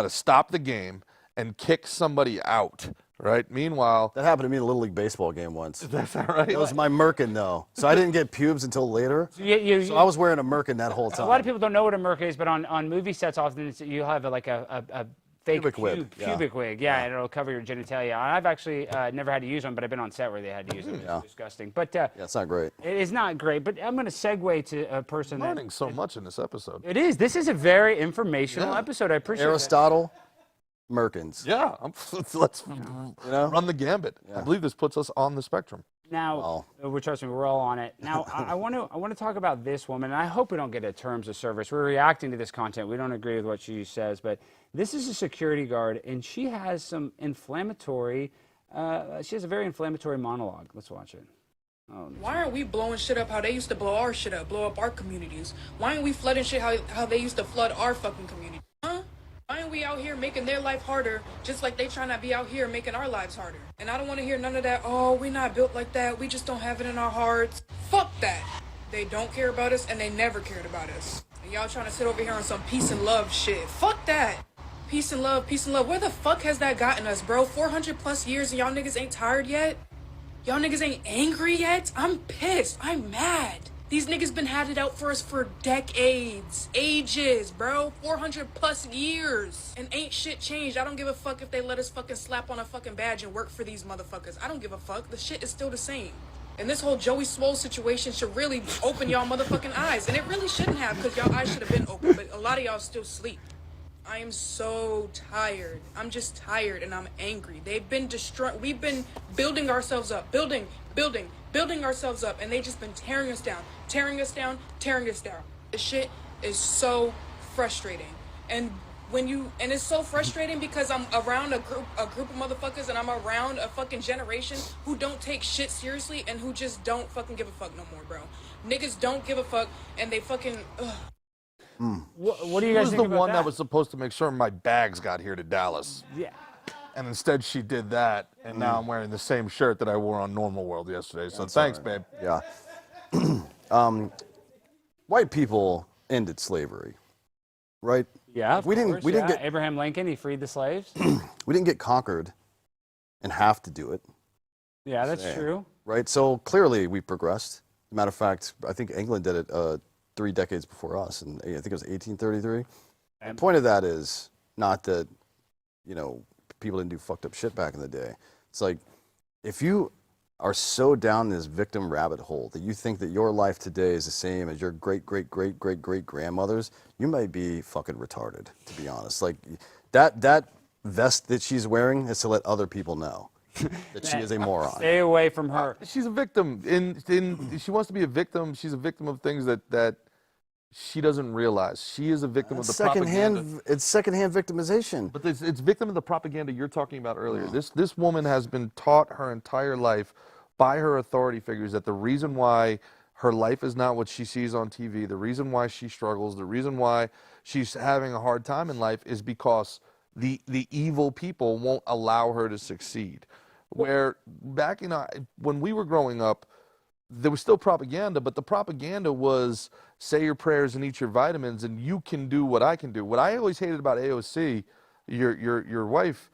to stop the game and kick somebody out, right? Meanwhile, That happened to me in a Little League baseball game once. that's all right. That was my merkin, though. So I didn't get pubes until later. So I was wearing a merkin that whole time. A lot of people don't know what a merc is, but on movie sets often you'll have like a fake Pubic wig, yeah. pubic wig. Yeah, and it'll cover your genitalia. I've actually never had to use one, but I've been on set where they had to use them. It's disgusting. But Yeah, it's not great. it is not great. But I'm going to segue to a person Learning so much in this episode. It is. This is a very informational episode. I appreciate it. Aristotle, merkins. Yeah, let's run the gambit. I believe this puts us on the spectrum. Now, trust me, we're all on it. Now, I want to talk about this woman, and I hope we don't get a terms of service. We're reacting to this content. We don't agree with what she says, but this is a security guard, and she has some inflammatory. She has a very inflammatory monologue. Let's watch it. Why aren't we blowing shit up how they used to blow our shit up, blow up our communities? Why aren't we flooding shit how they used to flood our fucking community? Huh? Why aren't we out here making their life harder just like they trying to be out here making our lives harder? And I don't want to hear none of that, oh, we're not built like that, we just don't have it in our hearts. Fuck that. They don't care about us and they never cared about us. And y'all trying to sit over here on some peace and love shit. Fuck that. Peace and love, peace and love. Where the fuck has that gotten us, bro? 400 plus years and y'all niggas ain't tired yet? Y'all niggas ain't angry yet? I'm pissed. I'm mad. These niggas been had it out for us for decades. Ages, bro. 400 plus years. And ain't shit changed. I don't give a fuck if they let us fucking slap on a fucking badge and work for these motherfuckers. I don't give a fuck. The shit is still the same. And this whole Joey Swole situation should really open y'all motherfucking eyes. And it really shouldn't have, because y'all eyes should have been open. But a lot of y'all still sleep. I am so tired. I'm just tired and I'm angry. They've been destroying. We've been building ourselves up, building ourselves up, and they just been tearing us down. This shit is so frustrating. And it's so frustrating because I'm around a group of motherfuckers, and I'm around a fucking generation who don't take shit seriously and who just don't fucking give a fuck no more, bro. Niggas don't give a fuck, and they fucking. Ugh. What do you guys think about that? She was the one that was supposed to make sure my bags got here to Dallas. Yeah. And instead she did that, and now I'm wearing the same shirt that I wore on Normal World yesterday. So thanks, babe. Yeah. White people ended slavery, right? Yeah, we didn't get Abraham Lincoln. He freed the slaves. We didn't get conquered and have to do it. Yeah, that's true. Right. So clearly we progressed. Matter of fact, I think England did it 3 decades before us, and I think it was 1833. The point of that is not that, you know, people didn't do fucked up shit back in the day. It's like, if you are so down this victim rabbit hole that you think that your life today is the same as your great grandmother's, you might be fucking retarded, to be honest. Like, that vest that she's wearing is to let other people know that she is a moron. Stay away from her. She's a victim. She wants to be a victim. She's a victim of things that she doesn't realize. She is a victim of the propaganda. It's secondhand victimization. But it's victim of the propaganda you're talking about earlier. This woman has been taught her entire life by her authority figures that the reason why her life is not what she sees on TV, the reason why she struggles, the reason why she's having a hard time in life is because the evil people won't allow her to succeed. Where back when we were growing up, there was still propaganda, but the propaganda was say your prayers and eat your vitamins and you can do what I can do. What I always hated about AOC, your wife,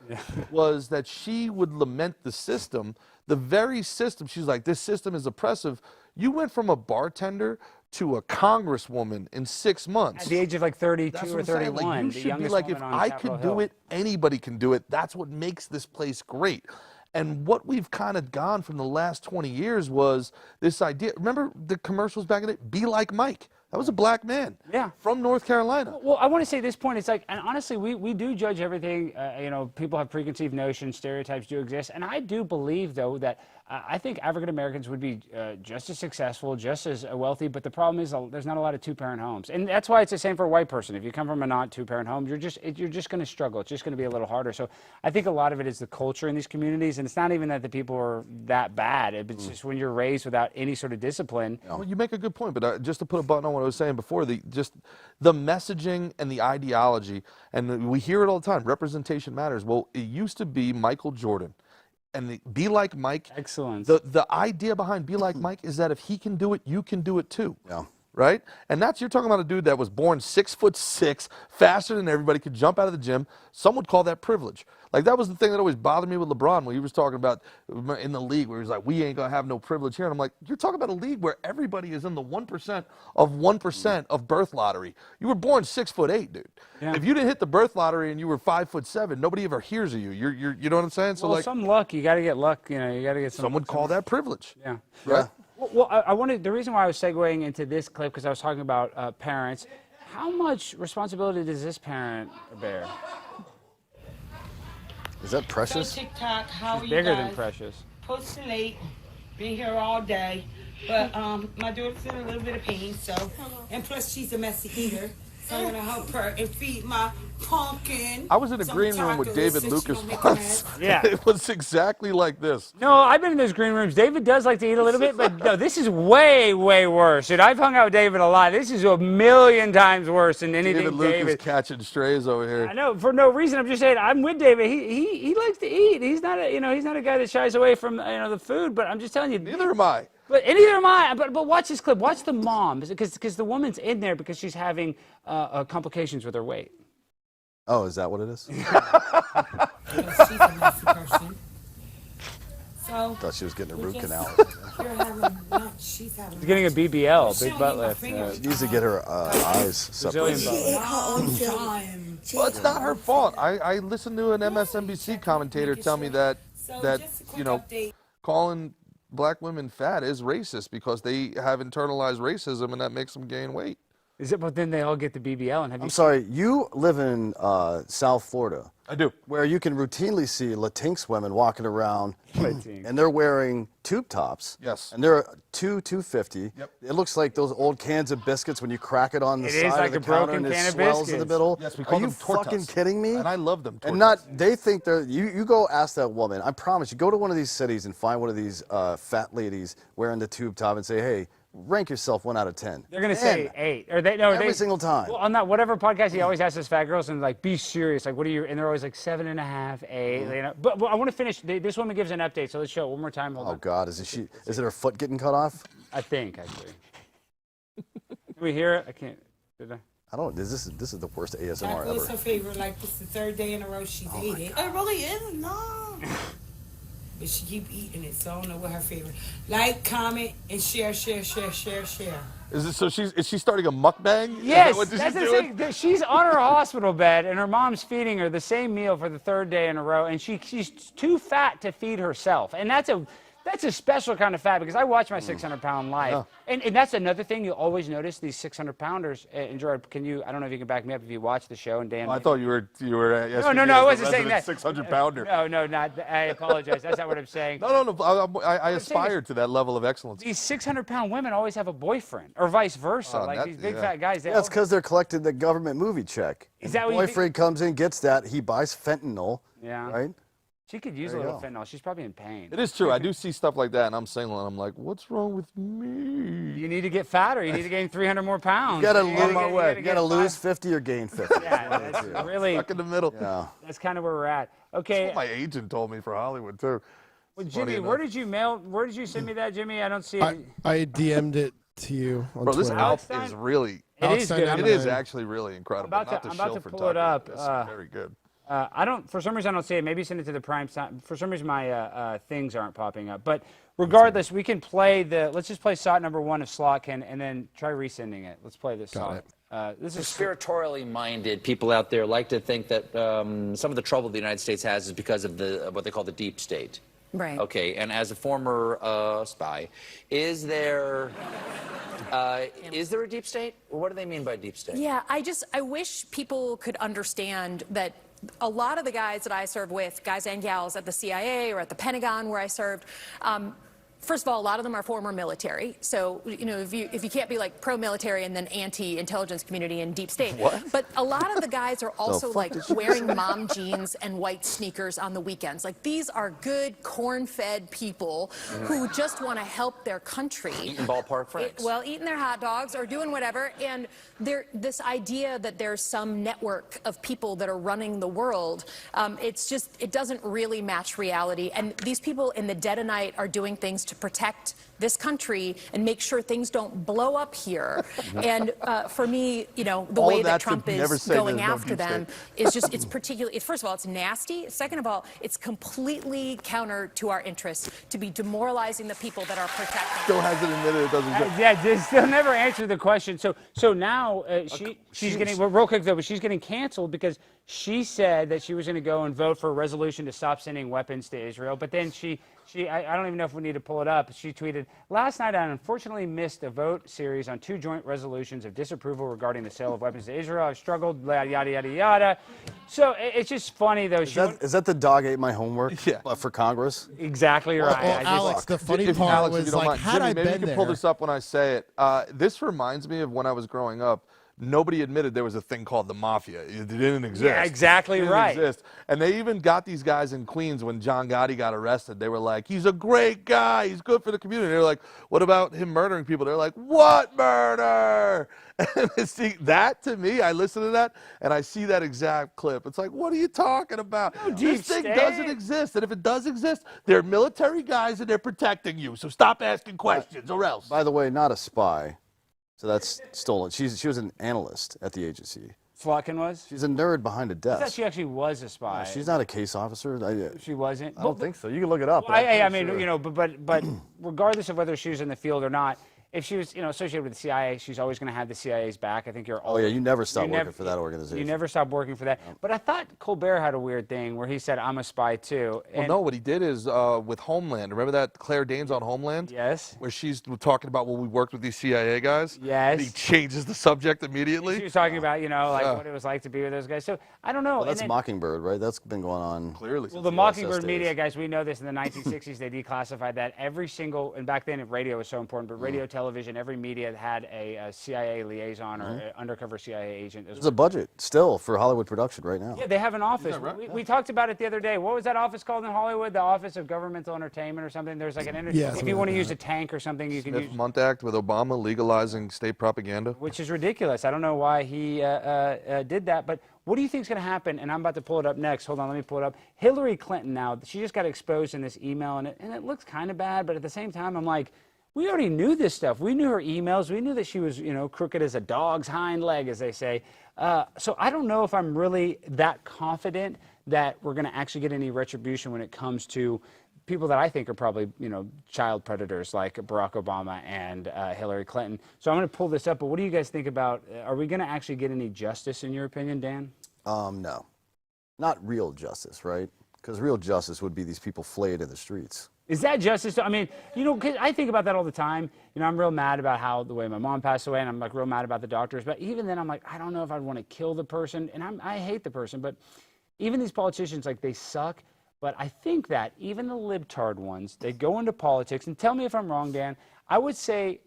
was that she would lament the system, the very system. She's like, this system is oppressive. You went from a bartender to a congresswoman in 6 months. At the age of like 32 That's or what I'm saying. 31. Like, you the should be youngest like, if woman on I Capitol could do Hill. it, anybody can do it. That's what makes this place great. And what we've kind of gone from the last 20 years was this idea. Remember the commercials back in the day? Be like Mike. That was a black man. Yeah. From North Carolina. Well, I want to say this point. It's like, and honestly, we do judge everything. You know, people have preconceived notions, stereotypes do exist, and I do believe though that I think African Americans would be just as successful, just as wealthy. But the problem is there's not a lot of two-parent homes, and that's why it's the same for a white person. If you come from a not two-parent home, you're just going to struggle. It's just going to be a little harder. So I think a lot of it is the culture in these communities, and it's not even that the people are that bad. It's just when you're raised without any sort of discipline. Well, you make a good point, but just to put a button on what I was saying before, the messaging and the ideology, and we hear it all the time, representation matters. Well, it used to be Michael Jordan. And be like Mike. Excellent. The idea behind be like Mike is that if he can do it, you can do it too. Yeah. Right? And you're talking about a dude that was born 6'6", faster than everybody, could jump out of the gym. Some would call that privilege. Like, that was the thing that always bothered me with LeBron when he was talking about in the league where he was like, we ain't gonna have no privilege here. And I'm like, you're talking about a league where everybody is in the 1% of 1% of birth lottery. You were born 6'8", dude. Yeah. If you didn't hit the birth lottery and you were 5'7", nobody ever hears of you. You know what I'm saying? So Well, like, some luck. You got to get luck. You know, you got to get some. some would call that privilege. Yeah. Right? Well, I wanted, the reason why I was segueing into this clip, because I was talking about parents. How much responsibility does this parent bear? Is that Precious? TikTok, how are you Bigger guys? than Precious. Posting late, been here all day, but my daughter's in a little bit of pain, so, and plus she's a messy eater, so I'm gonna help her and feed my pumpkin. I was in a some green room with tacos David since she Lucas don't make once. mess. Yeah. It was exactly like this. No, I've been in those green rooms. David does like to eat a little bit, but no, this is way, way worse. Dude, I've hung out with David a lot. This is a million times worse than anything David Lucas catching strays over here. I know, for no reason. I'm just saying, I'm with David. He likes to eat. He's not he's not a guy that shies away from the food. But I'm just telling you. Neither am I. But and neither am I. But watch this clip. Watch the mom, because the woman's in there because she's having complications with her weight. Oh, is that what it is? She's a messy person. So, Thought she was getting a root canal. you're having lunch, she's having She's getting a BBL, She big don't butt eat my lift. fingers. She needs to get her eyes Brazilian separated. butt. Well, it's not her fault. I listened to an MSNBC commentator tell me that just a quick update. calling black women fat is racist because they have internalized racism and that makes them gain weight. Is it? But then they all get the BBL and have I'm sorry, you live in South Florida. I do. Where you can routinely see Latinx women walking around, Latinx. and they're wearing tube tops. Yes. And they're $2.50. Yep. It looks like those old cans of biscuits when you crack it on the It side is of like the a counter broken and it can of swells in the biscuits. middle. Yes, we Are call you them tortas. fucking kidding me? And I love them. And they think they're, you go ask that woman, I promise you, go to one of these cities and find one of these fat ladies wearing the tube top and say, hey, rank yourself 1 out of 10. They're gonna say 8, or they no Every they, single time. Well, on that whatever podcast, he always asks us fat girls and like, be serious. Like, what are you? And they're always like 7.5, 8. You know. But I want to finish. This woman gives an update, so let's show it one more time. Hold Oh on. God, is it her foot getting cut off? I think actually. Can we hear it? I can't. Did I? I don't. This is the worst ASMR Taco is ever. her favorite. Like, this is the third day in a row she's ate it. It really is? No. But she keep eating it, so I don't know what her favorite. Like, comment, and share. Is it so? Is she starting a mukbang? Yes, Is that what that's she's the doing? thing. She's on her hospital bed, and her mom's feeding her the same meal for the third day in a row, and she's too fat to feed herself, and that's a special kind of fat, because I watch my 600-pound life, and that's another thing you always notice, these 600-pounders. And Gerard, I don't know if you can back me up if you watch the show, and Dan. I thought you were. No, I wasn't saying that. 600-pounder. No, not. I apologize. That's not what I'm saying. No. I aspire to that level of excellence. These 600-pound women always have a boyfriend, or vice versa. Oh, like that- these big yeah. fat guys. They That's because they're collecting the government movie check. Is that the what you think? boyfriend comes in, gets that, he buys fentanyl. Yeah. Right? She could use a There you little go. fentanyl. She's probably in pain. It is true. I do see stuff like that, and I'm single, and I'm like, what's wrong with me? You need to get fatter. You need to gain 300 more pounds. You gotta You You gotta lose 50 or gain 50. Yeah, that's really. Stuck in the middle. Yeah. That's kind of where we're at. That's Okay. what my agent told me for Hollywood too. Well, Funny Jimmy, enough. where did you send me that, Jimmy? I don't see it. I DM'd it to you on Bro, this Twitter. Alex album is Stein? really. It Alex is Stein good. and It is I- actually really incredible. I'm about Not to shill for pull it Tucker. up. That's very good. I don't. For some reason, I don't see it. Maybe send it to the prime time. For some reason, my things aren't popping up. But Regardless, we can play let's just play shot number 1 of Slotkin and then try resending it. Let's play this song. This is Conspiratorially minded people out there like to think that some of the trouble the United States has is because of what they call the deep state. Right. Okay, and as a former spy, is there a deep state? What do they mean by deep state? Yeah, I wish people could understand that a lot of the guys that I serve with, guys and gals at the CIA or at the Pentagon where I served, first of all, a lot of them are former military. So, if you can't be like pro-military and then anti-intelligence community and deep state. What? But a lot of the guys are also like wearing mom jeans and white sneakers on the weekends. Like these are good corn-fed people who just want to help their country. Eating ballpark franks. Eating their hot dogs or doing whatever. And this idea that there's some network of people that are running the world, it doesn't really match reality. And these people in the dead of night are doing things to protect this country and make sure things don't blow up here. And for me, the way that Trump is going after them is just, it's particularly, first of all, it's nasty. Second of all, it's completely counter to our interests to be demoralizing the people that are protecting. Still hasn't admitted it doesn't exist. yeah, they still never answered the question. So now she's getting, real quick though, but she's getting canceled because she said that she was going to go and vote for a resolution to stop sending weapons to Israel. But then I don't even know if we need to pull it up. She tweeted, "Last night I unfortunately missed a vote series on 2 joint resolutions of disapproval regarding the sale of weapons to Israel. I've struggled, yada, yada, yada." So it's just funny, though. Is that the dog ate my homework for Congress? Exactly right. Well, Alex, the funny part was like, had I maybe been you can there. pull this up when I say it. This reminds me of when I was growing up. Nobody admitted there was a thing called the mafia. It didn't exist. Yeah, exactly it didn't right. Exist. And they even got these guys in Queens when John Gotti got arrested. They were like, he's a great guy. He's good for the community. They were like, what about him murdering people? They're like, what murder? And see, that to me, I listen to that and I see that exact clip. It's like, what are you talking about? No deep this thing state. doesn't exist. And if it does exist, they're military guys and they're protecting you. So stop asking questions or else. By the way, not a spy. So that's stolen. She was an analyst at the agency. Slotkin was? She's a nerd behind a I thought desk. she actually was a spy. She's not a case officer. She wasn't? I don't think so. You can look it up. I mean, but regardless of whether she was in the field or not, if she was, associated with the CIA, she's always going to have the CIA's back. I think you're always... Oh, yeah, you never stop working for that organization. You never stop working for that. But I thought Colbert had a weird thing where he said, I'm a spy, too. Well, no, what he did is with Homeland. Remember that Claire Danes on Homeland? Yes. Where she's talking about, well, we worked with these CIA guys? Yes. And he changes the subject immediately? She was talking about, what it was like to be with those guys. So, I don't know. Well, that's Mockingbird, right? That's been going on. Clearly. Well, the Mockingbird media, guys, we know this in the 1960s. They declassified that every single, and back then radio was so important, but radio, television, every media had a CIA liaison or an undercover CIA agent. There's a budget still for Hollywood production right now. Yeah, they have an office. Right? We talked about it the other day. What was that office called in Hollywood? The Office of Governmental Entertainment or something? There's like an if you want to use a tank or something, you can use. Month Act with Obama legalizing state propaganda. Which is ridiculous. I don't know why he did that, but what do you think is going to happen? And I'm about to pull it up next. Hold on, let me pull it up. Hillary Clinton now, she just got exposed in this email, and it looks kind of bad, but at the same time, I'm like, we already knew this stuff. We knew her emails. We knew that she was, crooked as a dog's hind leg, as they say. So I don't know if I'm really that confident that we're going to actually get any retribution when it comes to people that I think are probably, child predators like Barack Obama and Hillary Clinton. So I'm going to pull this up, but what do you guys think about, are we going to actually get any justice in your opinion, Dan? No. Not real justice, right? Because real justice would be these people flayed in the streets. Is that justice? I mean, 'cause I think about that all the time. I'm real mad about how the way my mom passed away, and I'm like real mad about the doctors. But even then, I'm like, I don't know if I'd want to kill the person, and I hate the person. But even these politicians, like, they suck. But I think that even the libtard ones, they go into politics, and tell me if I'm wrong, Dan. I would say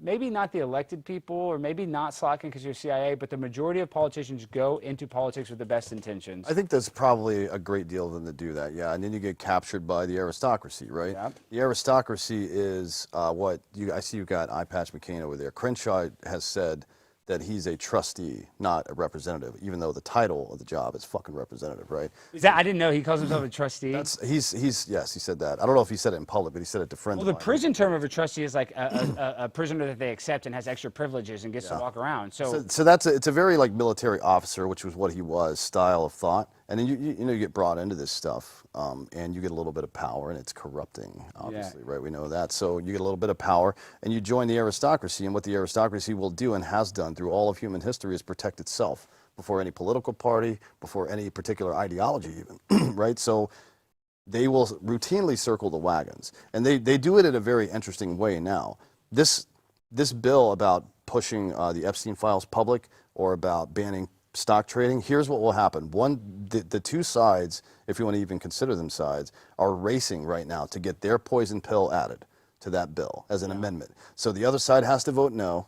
maybe not the elected people, or maybe not Slotkin because you're CIA, but the majority of politicians go into politics with the best intentions. I think there's probably a great deal of them that do that, yeah. And then you get captured by the aristocracy, right? Yep. The aristocracy is I see you've got Eye Patch McCain over there. Crenshaw has said that he's a trustee, not a representative, even though the title of the job is fucking representative, right? I didn't know he calls himself a trustee. Yes, he said that. I don't know if he said it in public, but he said it to friends. Well, the prison term of a trustee is like a prisoner that they accept and has extra privileges and gets to walk around. So it's a very like military officer, which was what he was, style of thought. And then you get brought into this stuff, and you get a little bit of power, and it's corrupting, obviously, right? We know that. So you get a little bit of power, and you join the aristocracy, and what the aristocracy will do and has done through all of human history is protect itself before any political party, before any particular ideology even, right? So they will routinely circle the wagons, and they do it in a very interesting way now. This bill about pushing the Epstein files public or about banning stock trading, here's what will happen. The two sides, if you want to even consider them sides, are racing right now to get their poison pill added to that bill as an amendment. So the other side has to vote no,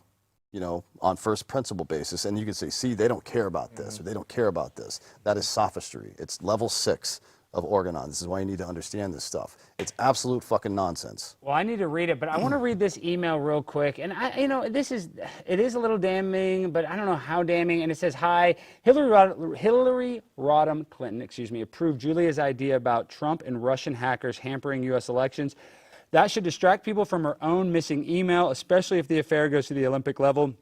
on first principle basis, and you can say, see, they don't care about this, or they don't care about this. That is sophistry. It's level 6 of Organon. This is why you need to understand this stuff. It's absolute fucking nonsense. Well, I need to read it, but I want to read this email real quick. And it is a little damning, but I don't know how damning. And it says, "Hi, Hillary Rodham Clinton, approved Julia's idea about Trump and Russian hackers hampering U.S. elections. That should distract people from her own missing email, especially if the affair goes to the Olympic level.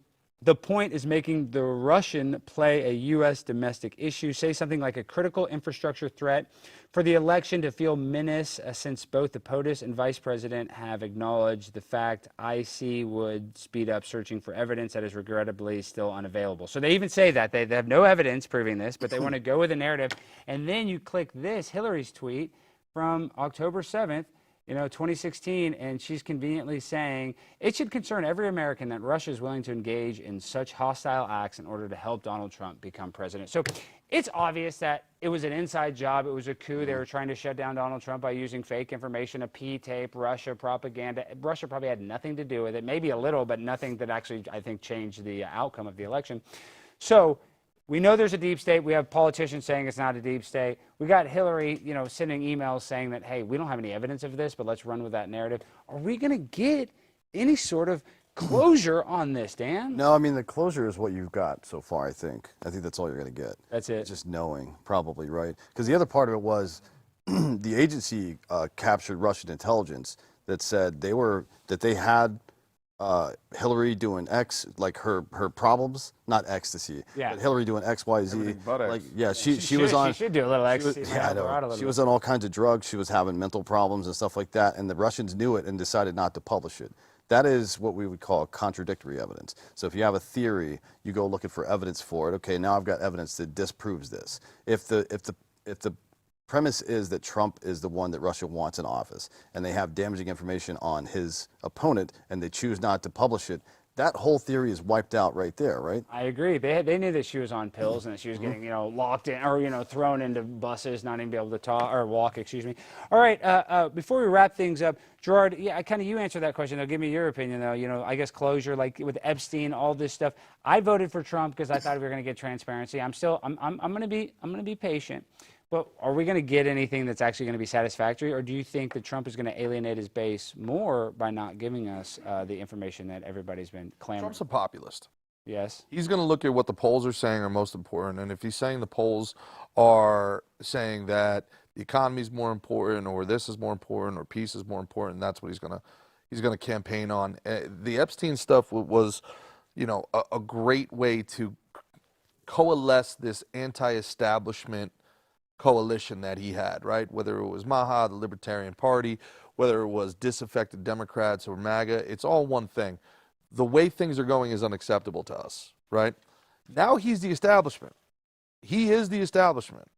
The point is making the Russian play a U.S. domestic issue, say something like a critical infrastructure threat for the election to feel menace, since both the POTUS and vice president have acknowledged the fact IC would speed up searching for evidence that is regrettably still unavailable." So they even say that. They have no evidence proving this, but they want to go with a narrative. And then you click this, Hillary's tweet from October 7th, 2016, and she's conveniently saying, "It should concern every American that Russia is willing to engage in such hostile acts in order to help Donald Trump become president." So it's obvious that it was an inside job. It was a coup. They were trying to shut down Donald Trump by using fake information, a P-tape, Russia propaganda. Russia probably had nothing to do with it, maybe a little, but nothing that actually, I think, changed the outcome of the election. So we know there's a deep state. We have politicians saying it's not a deep state. We got Hillary, sending emails saying that, hey, we don't have any evidence of this, but let's run with that narrative. Are we going to get any sort of closure on this, Dan? No, I mean, the closure is what you've got so far, I think. I think that's all you're going to get. That's it. Just knowing, probably, right? Because the other part of it was the agency captured Russian intelligence that said they had Hillary doing X, like her problems, not ecstasy, but Hillary doing X, Y, Z. Like, she was on. She should do a little ecstasy. I know. She was on all kinds of drugs. She was having mental problems and stuff like that, and the Russians knew it and decided not to publish it. That is what we would call contradictory evidence. So if you have a theory, you go looking for evidence for it. Okay, now I've got evidence that disproves this. If the premise is that Trump is the one that Russia wants in office, and they have damaging information on his opponent, and they choose not to publish it, that whole theory is wiped out right there, right? I agree. They knew that she was on pills and that she was getting, locked in or, thrown into buses, not even be able to talk or walk, All right, before we wrap things up, Gerard, you answer that question, though. Give me your opinion, though. I guess closure, like with Epstein, all this stuff. I voted for Trump because I thought we were going to get transparency. I'm going to be patient. But are we going to get anything that's actually going to be satisfactory, or do you think that Trump is going to alienate his base more by not giving us the information that everybody's been clamoring? Trump's a populist. Yes. He's going to look at what the polls are saying are most important, and if he's saying the polls are saying that the economy is more important, or this is more important, or peace is more important, that's what he's going to campaign on. The Epstein stuff was, a great way to coalesce this anti-establishment coalition that he had, right? Whether it was Maha, the Libertarian Party, whether it was disaffected Democrats or MAGA, it's all one thing. The way things are going is unacceptable to us, right? Now he's the establishment. He is the establishment,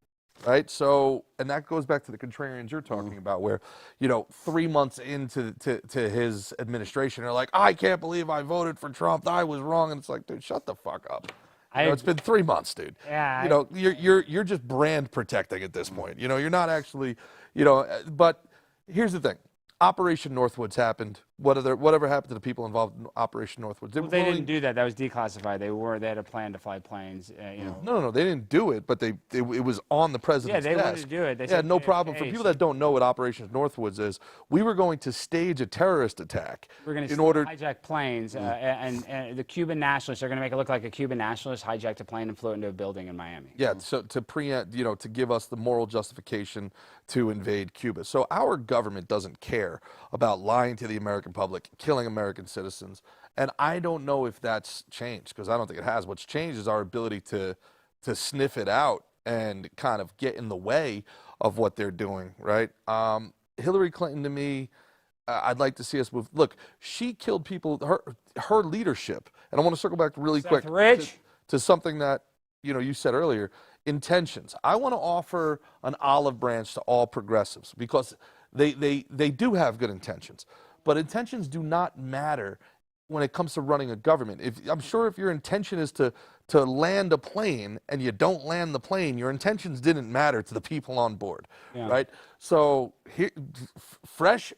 right? So, and that goes back to the contrarians you're talking about, where, 3 months into his administration, they're like, I can't believe I voted for Trump. I was wrong. And it's like, dude, shut the fuck up. It's been 3 months, dude. Yeah. You're just brand protecting at this point. You're not actually, but here's the thing. Operation Northwoods happened. Whatever happened to the people involved in Operation Northwoods? Well, they didn't do that. That was declassified. They had a plan to fly planes. No, they didn't do it, but it was on the president's desk. Yeah, they wanted to do it. They said, no JFK, problem. For people that don't know what Operation Northwoods is, we were going to stage a terrorist attack. We're going to hijack planes, and the Cuban nationalists are going to make it look like a Cuban nationalist hijacked a plane and flew it into a building in Miami. Yeah, so to give us the moral justification to invade Cuba. So our government doesn't care about lying to the American public, killing American citizens. And I don't know if that's changed, because I don't think it has. What's changed is our ability to sniff it out and kind of get in the way of what they're doing, right? Hillary Clinton, to me, I'd like to see us move. Look, she killed people, her leadership, and I want to circle back really quick to something that, you said earlier, intentions. I want to offer an olive branch to all progressives because they do have good intentions, but intentions do not matter when it comes to running a government. I'm sure if your intention is to land a plane and you don't land the plane, your intentions didn't matter to the people on board, right? So here, fresh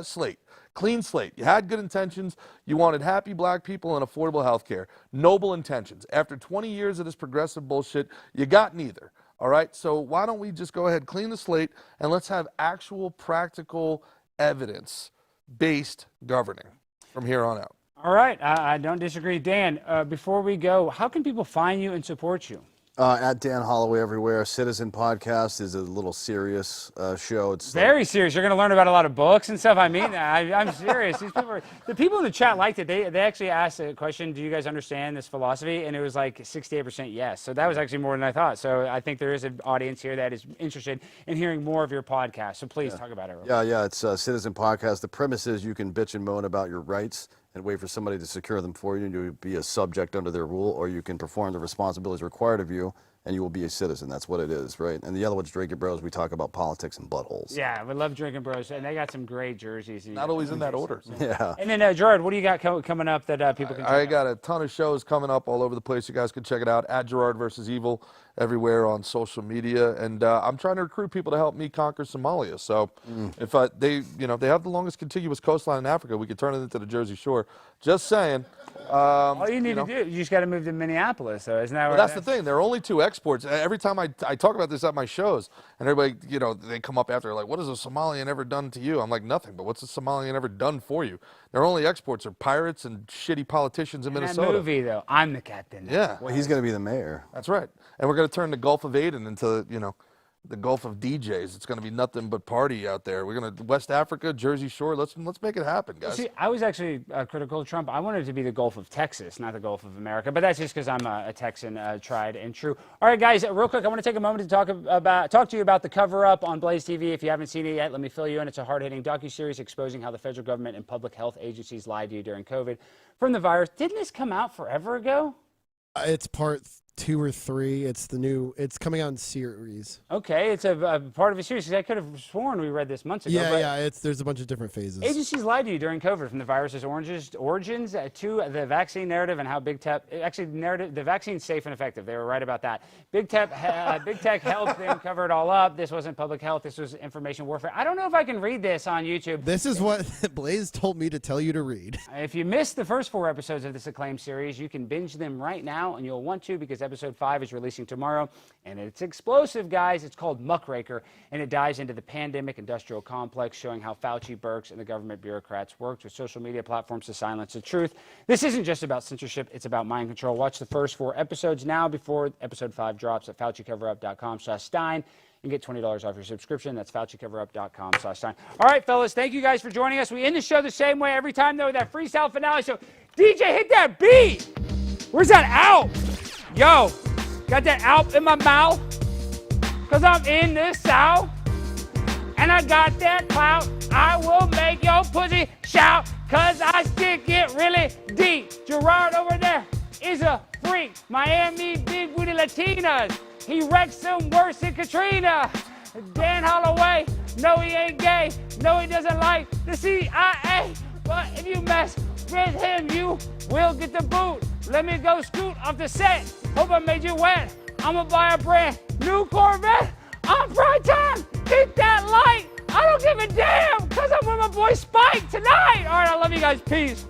slate, clean slate. You had good intentions. You wanted happy black people and affordable health care. Noble intentions. After 20 years of this progressive bullshit, you got neither. All right, so why don't we just go ahead, clean the slate, and let's have actual practical evidence-based governing from here on out. All right, I don't disagree. Dan, before we go, how can people find you and support you? At Dan Hollaway everywhere. Citizen Podcast is a little serious show. It's very serious. You're going to learn about a lot of books and stuff. I mean that. I'm serious. The people in the chat liked it. They actually asked a question, do you guys understand this philosophy? And it was like 68% yes. So that was actually more than I thought. So I think there is an audience here that is interested in hearing more of your podcast. So please talk about it. Yeah, it's Citizen Podcast. The premise is you can bitch and moan about your rights and wait for somebody to secure them for you and you'll be a subject under their rule, or you can perform the responsibilities required of you and you will be a citizen. That's what it is, right? And the other one's Drinkin Bros. We talk about politics and buttholes. Yeah, we love Drinkin Bros. And they got some great jerseys. Not always in that order. Yeah. And then, Gerard, what do you got coming up that people can check out? I got a ton of shows coming up all over the place. You guys can check it out at Gerard vs. Evil everywhere on social media. And I'm trying to recruit people to help me conquer Somalia. So if they have the longest contiguous coastline in Africa, we could turn it into the Jersey Shore. Just saying. All you need to do, you just got to move to Minneapolis, though, isn't that? Well, that's the thing. There are only 2 exports. Every time I talk about this at my shows, and everybody, they come up after like, "What has a Somalian ever done to you?" I'm like, "Nothing." But what's a Somalian ever done for you? Their only exports are pirates and shitty politicians in Minnesota. That movie, though, I'm the captain. Yeah. Well, he's going to be the mayor. That's right. And we're going to turn the Gulf of Aden into, the Gulf of DJs. It's going to be nothing but party out there. We're going to West Africa, Jersey Shore. Let's make it happen, guys. See, I was actually critical of Trump. I wanted it to be the Gulf of Texas, not the Gulf of America. But that's just because I'm a Texan, tried and true. All right, guys, real quick, I want to take a moment to talk to you about The Cover-Up on Blaze TV. If you haven't seen it yet, let me fill you in. It's a hard-hitting docuseries exposing how the federal government and public health agencies lied to you during COVID from the virus. Didn't this come out forever ago? It's part 2 or 3. It's it's coming out in series. Okay, it's a part of a series. I could have sworn we read this months ago. Yeah, there's a bunch of different phases. Agencies lied to you during COVID, from the virus's origins to the vaccine narrative and how big tech, the vaccine's safe and effective. They were right about that. Big tech helped them cover it all up. This wasn't public health. This was information warfare. I don't know if I can read this on YouTube. This is what Blaze told me to tell you to read. If you missed the first 4 episodes of this acclaimed series, you can binge them right now, and you'll want to because episode 5 is releasing tomorrow, and it's explosive, guys. It's called Muckraker, and it dives into the pandemic industrial complex, showing how Fauci, Birx, and the government bureaucrats worked with social media platforms to silence the truth. This isn't just about censorship. It's about mind control. Watch the first 4 episodes now before episode 5 drops at FauciCoverup.com/Stein. and get $20 off your subscription. That's FauciCoverup.com/Stein. All right, fellas, thank you guys for joining us. We end the show the same way every time, though, with that freestyle finale. So, DJ, hit that beat. Where's that Alp? Yo, got that Alp in my mouth? Because I'm in the South. And I got that clout. I will make your pussy shout. Because I stick it really deep. Gerard over there is a freak. Miami big booty Latinas. He wrecks them worse than Katrina. Dan Hollaway, no he ain't gay. No he doesn't like the CIA. But if you mess with him, you will get the boot. Let me go scoot off the set. Hope I made you wet. I'ma buy a brand new Corvette. On prime time, hit that light. I don't give a damn, cause I'm with my boy Spike tonight. All right, I love you guys. Peace.